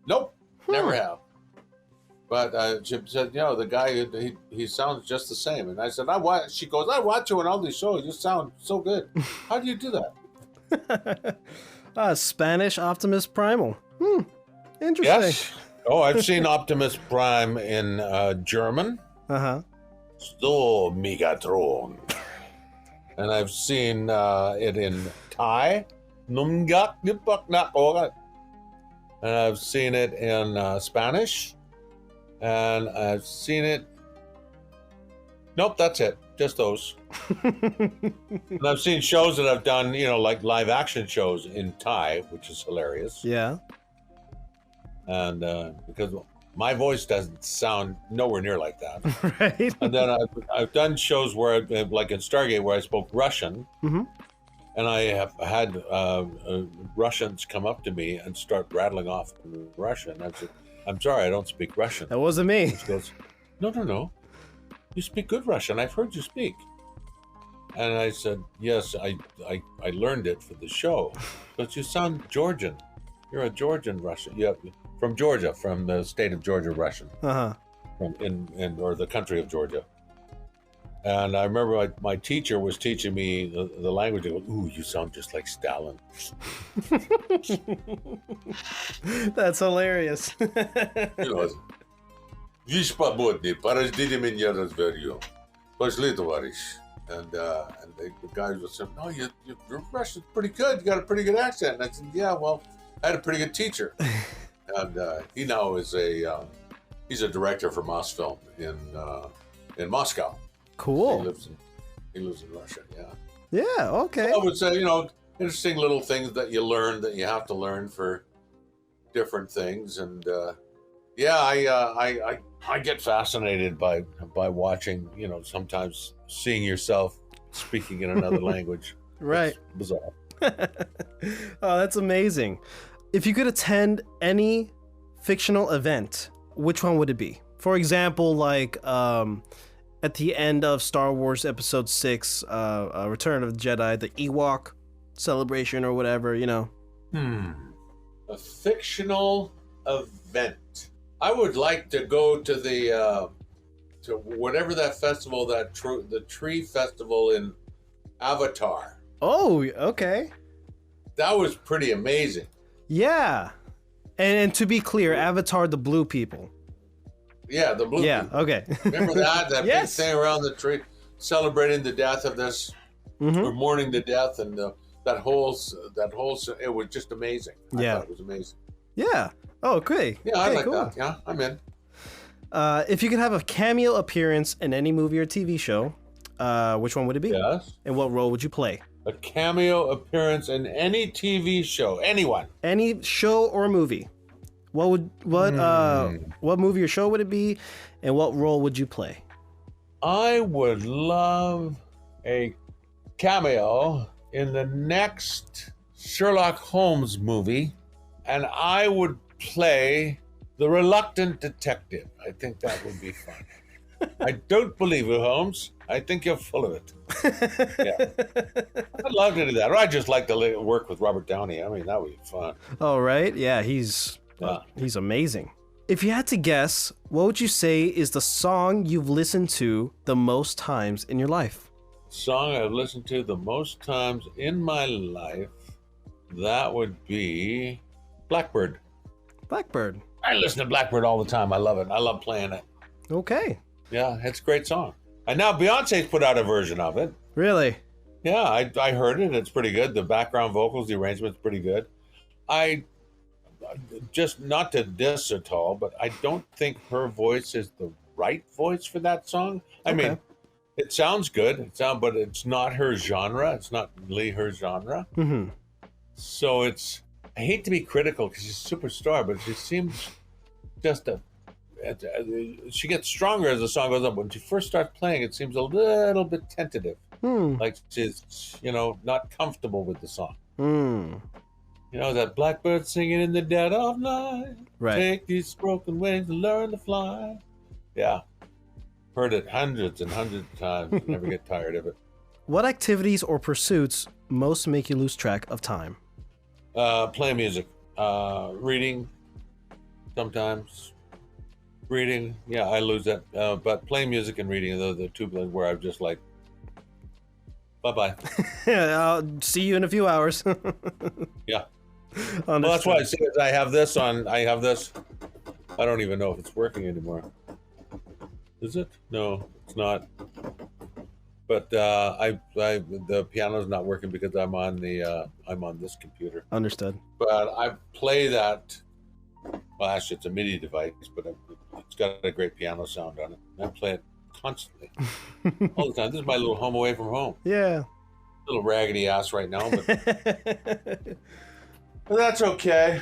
nope, never have. But she said, you know, the guy, he sounds just the same. And I said, she goes, "I watch you on all these shows. You sound so good. How do you do that?" Spanish Optimus Primal. Interesting. Yes. Oh, I've seen Optimus Prime in German. Uh-huh. So Megatron. And I've seen it in Thai. And I've seen it in Spanish. And I've seen it. Nope, that's it. Just those. And I've seen shows that I've done, you know, like live action shows in Thai, which is hilarious. Yeah. And because my voice doesn't sound nowhere near like that. Right. And then I've done shows where, like in Stargate, where I spoke Russian. Mm-hmm. And I have had Russians come up to me and start rattling off in Russian. I said, "I'm sorry, I don't speak Russian." That wasn't me. She goes, No. you speak good Russian. I've heard you speak. And I said, yes, I learned it for the show. But you sound Georgian. You're a Georgian Russian. Yeah, from Georgia, from the state of Georgia, Russian. Uh-huh. Or the country of Georgia. And I remember my teacher was teaching me the language. He goes, ooh, you sound just like Stalin. That's hilarious. You know, «Ви свободны, подождите меня разверю. Пошли, товарищ». And the guys would say, no, your Russian's pretty good. You got a pretty good accent. And I said, yeah, well, I had a pretty good teacher. And he now is he's a director for Mosfilm in Moscow. Cool. He lives in Russia, yeah. Yeah, okay. So I would say, you know, interesting little things that you learn that you have to learn for different things. And I get fascinated by watching, you know, sometimes seeing yourself speaking in another language. Right. It's bizarre. Oh, that's amazing. If you could attend any fictional event, which one would it be? For example, like at the end of Star Wars Episode 6, Return of the Jedi, the Ewok celebration or whatever, you know. A fictional event. I would like to go to the to whatever that festival, the tree festival in Avatar. Oh, okay. That was pretty amazing. Yeah. And to be clear, Avatar, the blue people. Yeah, the blue Yeah, people. Okay. Remember that Yes. big thing around the tree, celebrating the death of this, or mourning the death, and that whole. It was just amazing. I thought it was amazing. Yeah. Oh, great. Yeah, I Okay, like cool. that. Yeah, I'm in. If you could have a cameo appearance in any movie or TV show, which one would it be? Yes. And what role would you play? A cameo appearance in any TV show, anyone. Any show or movie. What movie or show would it be, and what role would you play? I would love a cameo in the next Sherlock Holmes movie, and I would play the reluctant detective. I think that would be fun. I don't believe you, Holmes. I think you're full of it. Yeah. I'd love to do that. Or I'd just like to work with Robert Downey. I mean, that would be fun. Oh, right? Yeah, he's amazing. If you had to guess, what would you say is the song you've listened to the most times in your life? Song I've listened to the most times in my life, that would be Blackbird. Blackbird. I listen to Blackbird all the time. I love it. I love playing it. Okay. Yeah, it's a great song. And now Beyonce's put out a version of it. Really? Yeah, I heard it. It's pretty good. The background vocals, the arrangement's pretty good. I just, not to diss at all, but I don't think her voice is the right voice for that song. I mean, it sounds good, but it's not her genre. It's not really her genre. Mm-hmm. So I hate to be critical because she's a superstar, but she seems just she gets stronger as the song goes up. When she first starts playing, it seems a little bit tentative. Like she's, not comfortable with the song. That blackbird singing in the dead of night. Right. Take these broken wings and learn to fly. Yeah. Heard it hundreds and hundreds of times. Never get tired of it. What activities or pursuits most make you lose track of time? Playing music. Reading. Sometimes. Reading. Yeah, I lose that. But playing music and reading are the two things where I'm just like, bye-bye. I'll see you in a few hours. Yeah. Well, that's why I have this on. I have this. I don't even know if it's working anymore. Is it? No, it's not. But the piano's not working because I'm on this computer. Understood. But I play that. Well, actually, it's a MIDI device, but it's got a great piano sound on it. I play it constantly, all the time. This is my little home away from home. Yeah. Little raggedy ass right now, but that's okay.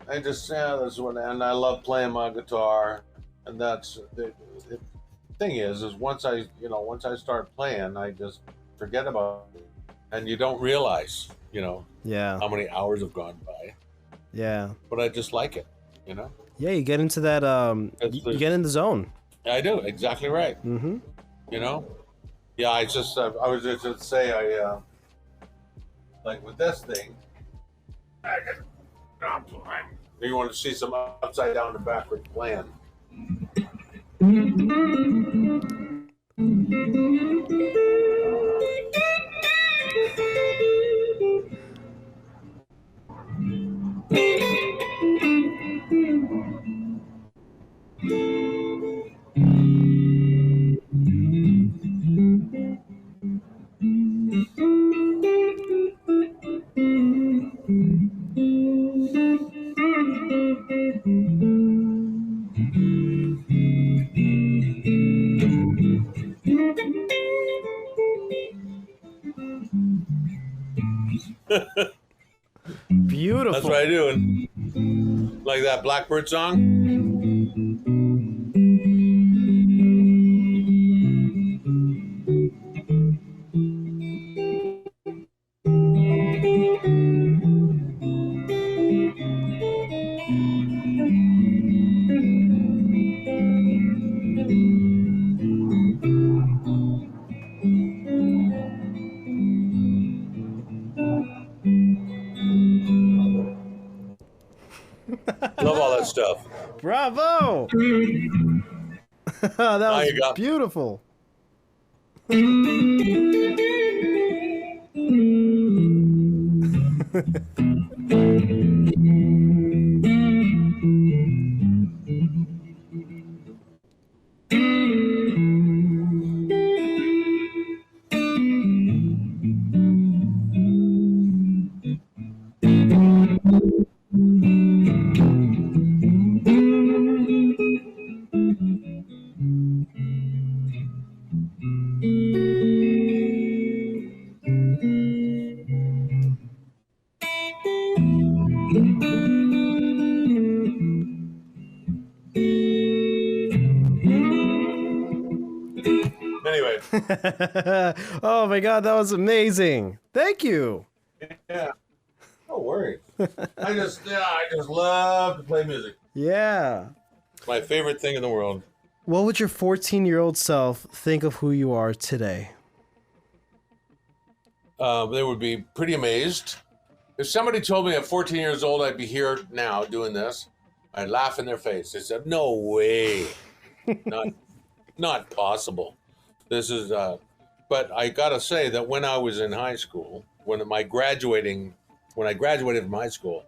That's what, and I love playing my guitar, and that's the thing is once I start playing, I just forget about it, and you don't realize, yeah, how many hours have gone by. Yeah. But I just like it, Yeah, you get into that. You get in the zone. I do, exactly right. Mm-hmm. You know? Yeah, I was just to say, like with this thing, you want to see some upside down and backward plan. Beautiful. That's what I do. And like that Blackbird song. Love all that stuff. Bravo! That Now was you got- beautiful. Anyway, Oh my God, that was amazing. Thank you. yeah. No worries. I just love to play music. Yeah. It's my favorite thing in the world. What would your 14-year-old self think of who you are today? They would be pretty amazed. If somebody told me at 14 years old I'd be here now doing this, I'd laugh in their face. They said, "No way, not possible." This is, but I gotta say that when I was in high school, when I graduated from high school,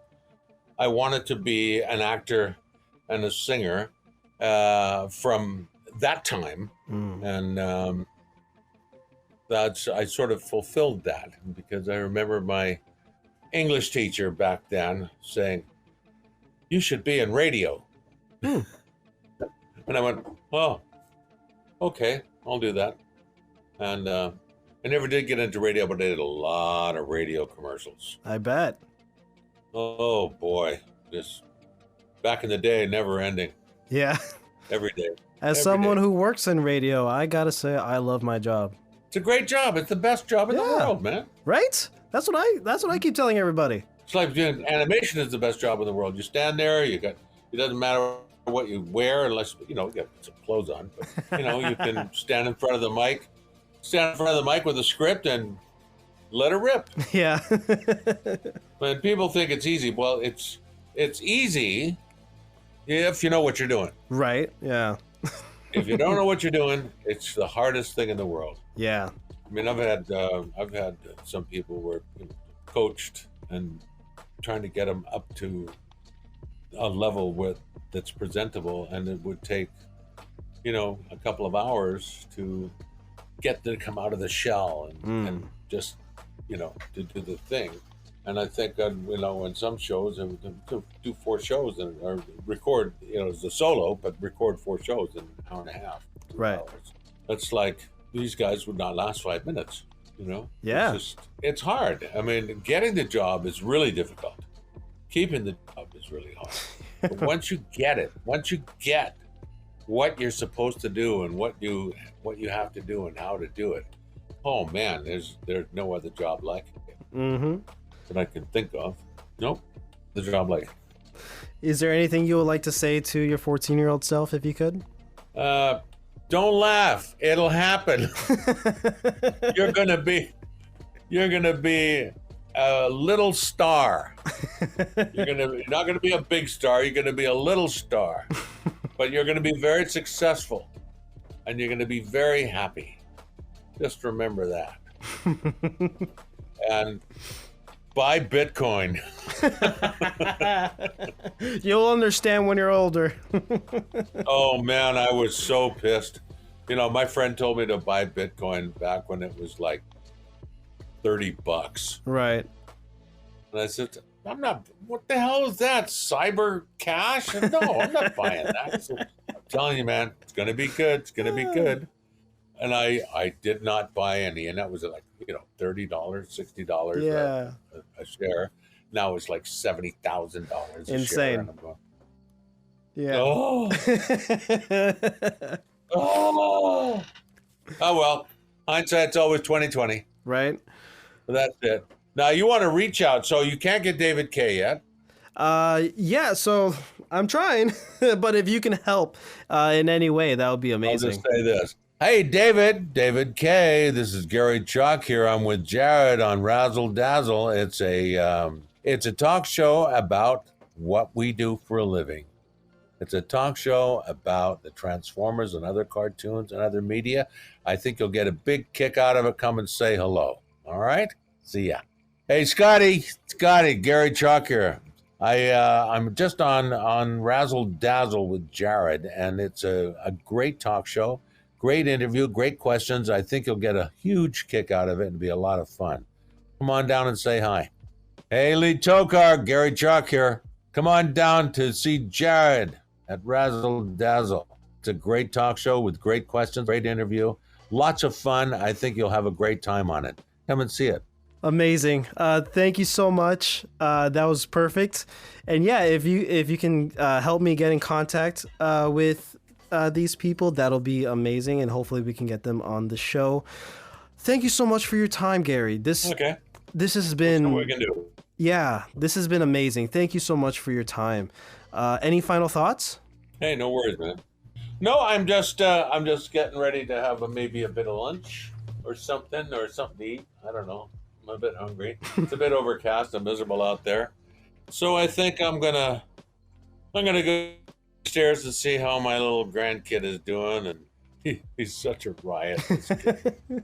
I wanted to be an actor and a singer from that time, and I sort of fulfilled that because I remember my English teacher back then saying, "You should be in radio," and I went, "Oh, okay, I'll do that." And I never did get into radio, but I did a lot of radio commercials. I bet. Oh boy, just back in the day, never ending, Yeah. every day. As Every someone day. who works in radio, I gotta say I love my job. It's a great job. It's the best job in the Yeah. world, man. Right? That's what I keep telling everybody. It's like doing animation is the best job in the world. You stand there, it doesn't matter what you wear unless, you get some clothes on, but, you can stand in front of the mic with a script and let it rip. Yeah. When people think it's easy, well, it's easy if you know what you're doing. Right. Yeah. If you don't know what you're doing, it's the hardest thing in the world. Yeah. I mean, I've had some people where coached and trying to get them up to a level that's presentable, and it would take, a couple of hours to get them to come out of the shell and just, to do the thing. And I think, in some shows, to do 4 shows or record, as a solo, but record 4 shows in an hour and a half. 2 Right. hours. That's like these guys would not last 5 minutes. Yeah. It's hard. I mean, getting the job is really difficult. Keeping the job is really hard. But once you get what you're supposed to do and what you have to do and how to do it, oh man, there's no other job like it that I can think of. Nope, the job like it. Is there anything you would like to say to your 14-year-old self if you could? Don't laugh. It'll happen. You're gonna be a little star. You're not gonna be a big star. You're gonna be a little star, but you're gonna be very successful, and you're gonna be very happy. Just remember that. And buy Bitcoin. You'll understand when you're older. Oh man, I was so pissed. You know, my friend told me to buy Bitcoin back when it was like $30. Right. And I said, I'm not, what the hell is that? Cyber cash? No, I'm not buying that. So, I'm telling you, man, it's going to be good. It's going to be good. And I did not buy any. And that was like, you know, $30, $60 a share. Now it's like $70,000 a share. Insane. And I'm going, Yeah. oh. Oh well, hindsight's always 20/20. Right. That's it. Now you want to reach out, so you can't get David K yet. Yeah. So I'm trying, but if you can help in any way, that would be amazing. I'll just say this. Hey, David K. This is Garry Chalk here. I'm with Jared on Razzle Dazzle. It's a talk show about what we do for a living. It's a talk show about the Transformers and other cartoons and other media. I think you'll get a big kick out of it. Come and say hello. All right? See ya. Hey, Scotty, Garry Chalk here. I'm just on Razzle Dazzle with Jared, and it's a great talk show, great interview, great questions. I think you'll get a huge kick out of it and be a lot of fun. Come on down and say hi. Hey, Lee Tokar, Garry Chalk here. Come on down to see Jared at Razzle Dazzle. It's a great talk show with great questions, great interview, lots of fun. I think you'll have a great time on it. Come and see it. Amazing. Thank you so much. That was perfect. And yeah, if you can help me get in contact with these people, that'll be amazing. And hopefully we can get them on the show. Thank you so much for your time, Garry. This has been... What we can do. Yeah, this has been amazing. Thank you so much for your time. Any final thoughts? Hey, no worries, man. No, I'm just getting ready to have maybe a bit of lunch or something to eat. I don't know. I'm a bit hungry. It's a bit overcast and miserable out there. So I think I'm gonna go upstairs to see how my little grandkid is doing, and he's such a riot. This kid.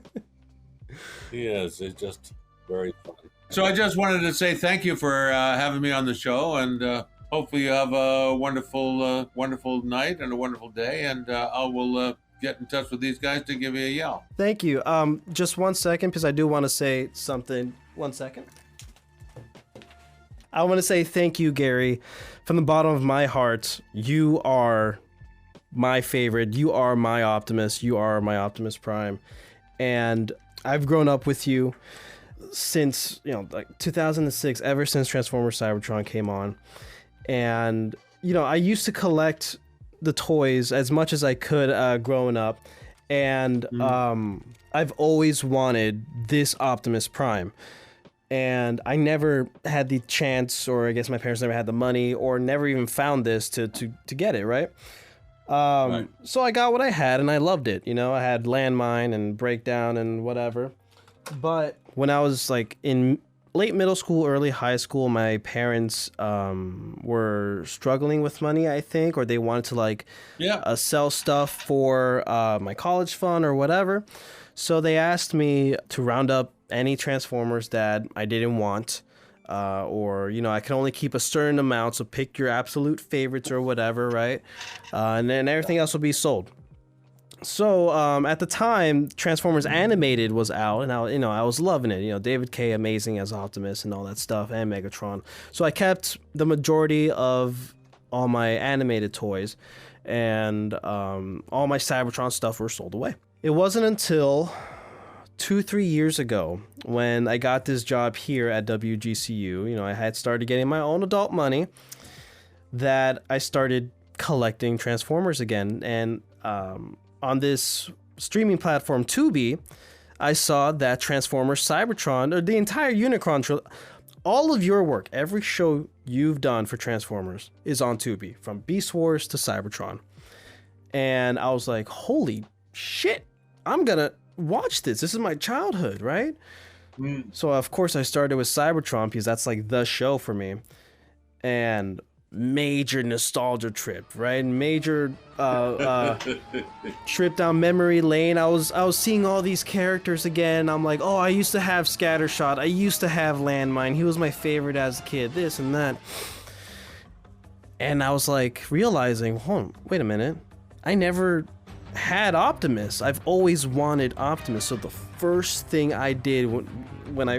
He is. It's just very fun. So I just wanted to say thank you for having me on the show, and hopefully you have a wonderful night and a wonderful day, and I will get in touch with these guys to give you a yell. Thank you. Just 1 second, because I do want to say something. 1 second. I want to say thank you, Garry, from the bottom of my heart. You are my favorite. You are my Optimus. You are my Optimus Prime, and I've grown up with you since, like 2006, ever since Transformers Cybertron came on. And, I used to collect the toys as much as I could growing up. And I've always wanted this Optimus Prime. And I never had the chance, or I guess my parents never had the money, or never even found this to get it, right? Right. So I got what I had, and I loved it. I had Landmine and Breakdown and whatever. But when I was like in late middle school, early high school, my parents were struggling with money, I think, or they wanted to sell stuff for my college fund or whatever. So they asked me to round up any Transformers that I didn't want, or I can only keep a certain amount, so pick your absolute favorites or whatever, right? And then everything else will be sold. So at the time, Transformers Animated was out, and I was loving it. David K. amazing as Optimus and all that stuff, and Megatron. So I kept the majority of all my animated toys, and all my Cybertron stuff were sold away. It wasn't until 2-3 years ago when I got this job here at WGCU. I had started getting my own adult money, that I started collecting Transformers again, and on this streaming platform, Tubi, I saw that Transformers Cybertron, or the entire Unicron, all of your work, every show you've done for Transformers is on Tubi, from Beast Wars to Cybertron. And I was like, holy shit, I'm gonna watch this. This is my childhood, right? So of course I started with Cybertron because that's like the show for me. And major nostalgia trip, right? Major trip down memory lane. I was seeing all these characters again. I'm like, oh, I used to have Scattershot. I used to have Landmine. He was my favorite as a kid. This and that. And I was like realizing, hold on, wait a minute. I never had Optimus. I've always wanted Optimus. So the first thing I did when I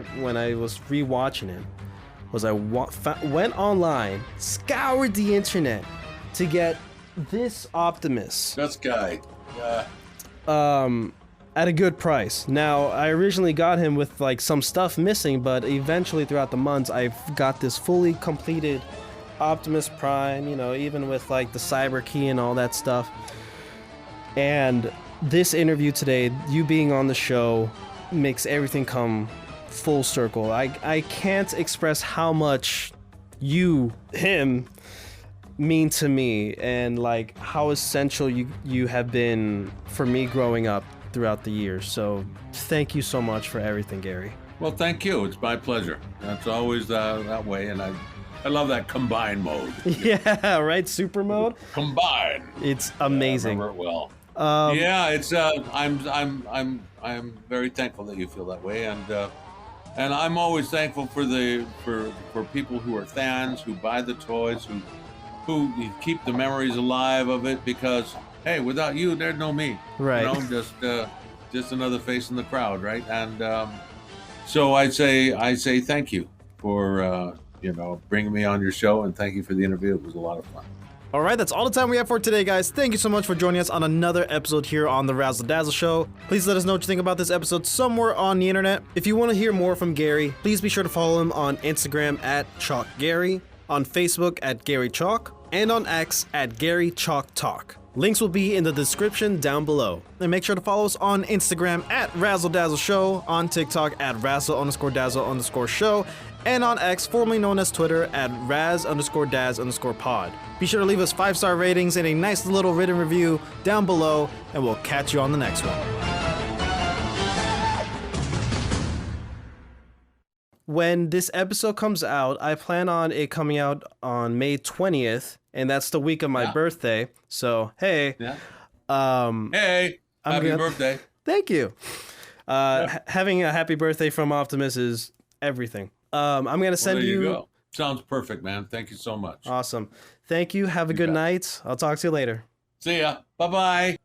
was rewatching it was I went online, scoured the internet to get this Optimus. Best guy. Yeah. At a good price. Now, I originally got him with like some stuff missing, but eventually throughout the months, I've got this fully completed Optimus Prime, you know, even with like the cyber key and all that stuff. And this interview today, you being on the show, makes everything come full circle. I can't express how much him mean to me, and like how essential you have been for me growing up throughout the years. So thank you so much for everything, Garry. Well, thank you. It's my pleasure. That's always that way, and I love that combine mode. Yeah, right. Super mode. Combine. It's amazing. I remember it well. Yeah, it's I'm very thankful that you feel that way, and I'm always thankful for people who are fans, who buy the toys, who keep the memories alive of it, because hey, without you, there's no me. Right. You know, just another face in the crowd, right? And so I say thank you for bringing me on your show, and thank you for the interview. It was a lot of fun. All right, that's all the time we have for today, guys. Thank you so much for joining us on another episode here on the Razzle Dazzle Show. Please let us know what you think about this episode somewhere on the internet. If you want to hear more from Garry, please be sure to follow him on Instagram at ChalkGarry, on Facebook at Garry Chalk, and on X at Garry Chalk Talk. Links will be in the description down below. And make sure to follow us on Instagram at Razzle Dazzle Show, on TikTok at Razzle_Dazzle_Show, and on X, formerly known as Twitter, at Raz_Daz_pod. Be sure to leave us 5-star ratings and a nice little written review down below, and we'll catch you on the next one. When this episode comes out, I plan on it coming out on May 20th, and that's the week of my birthday. So, hey. Yeah. Hey, happy birthday. Thank you. Having a happy birthday from Optimus is everything. I'm going to send there you you... go. Sounds perfect, man. Thank you so much. Awesome. Thank you. Have a good night. I'll talk to you later. See ya. Bye-bye.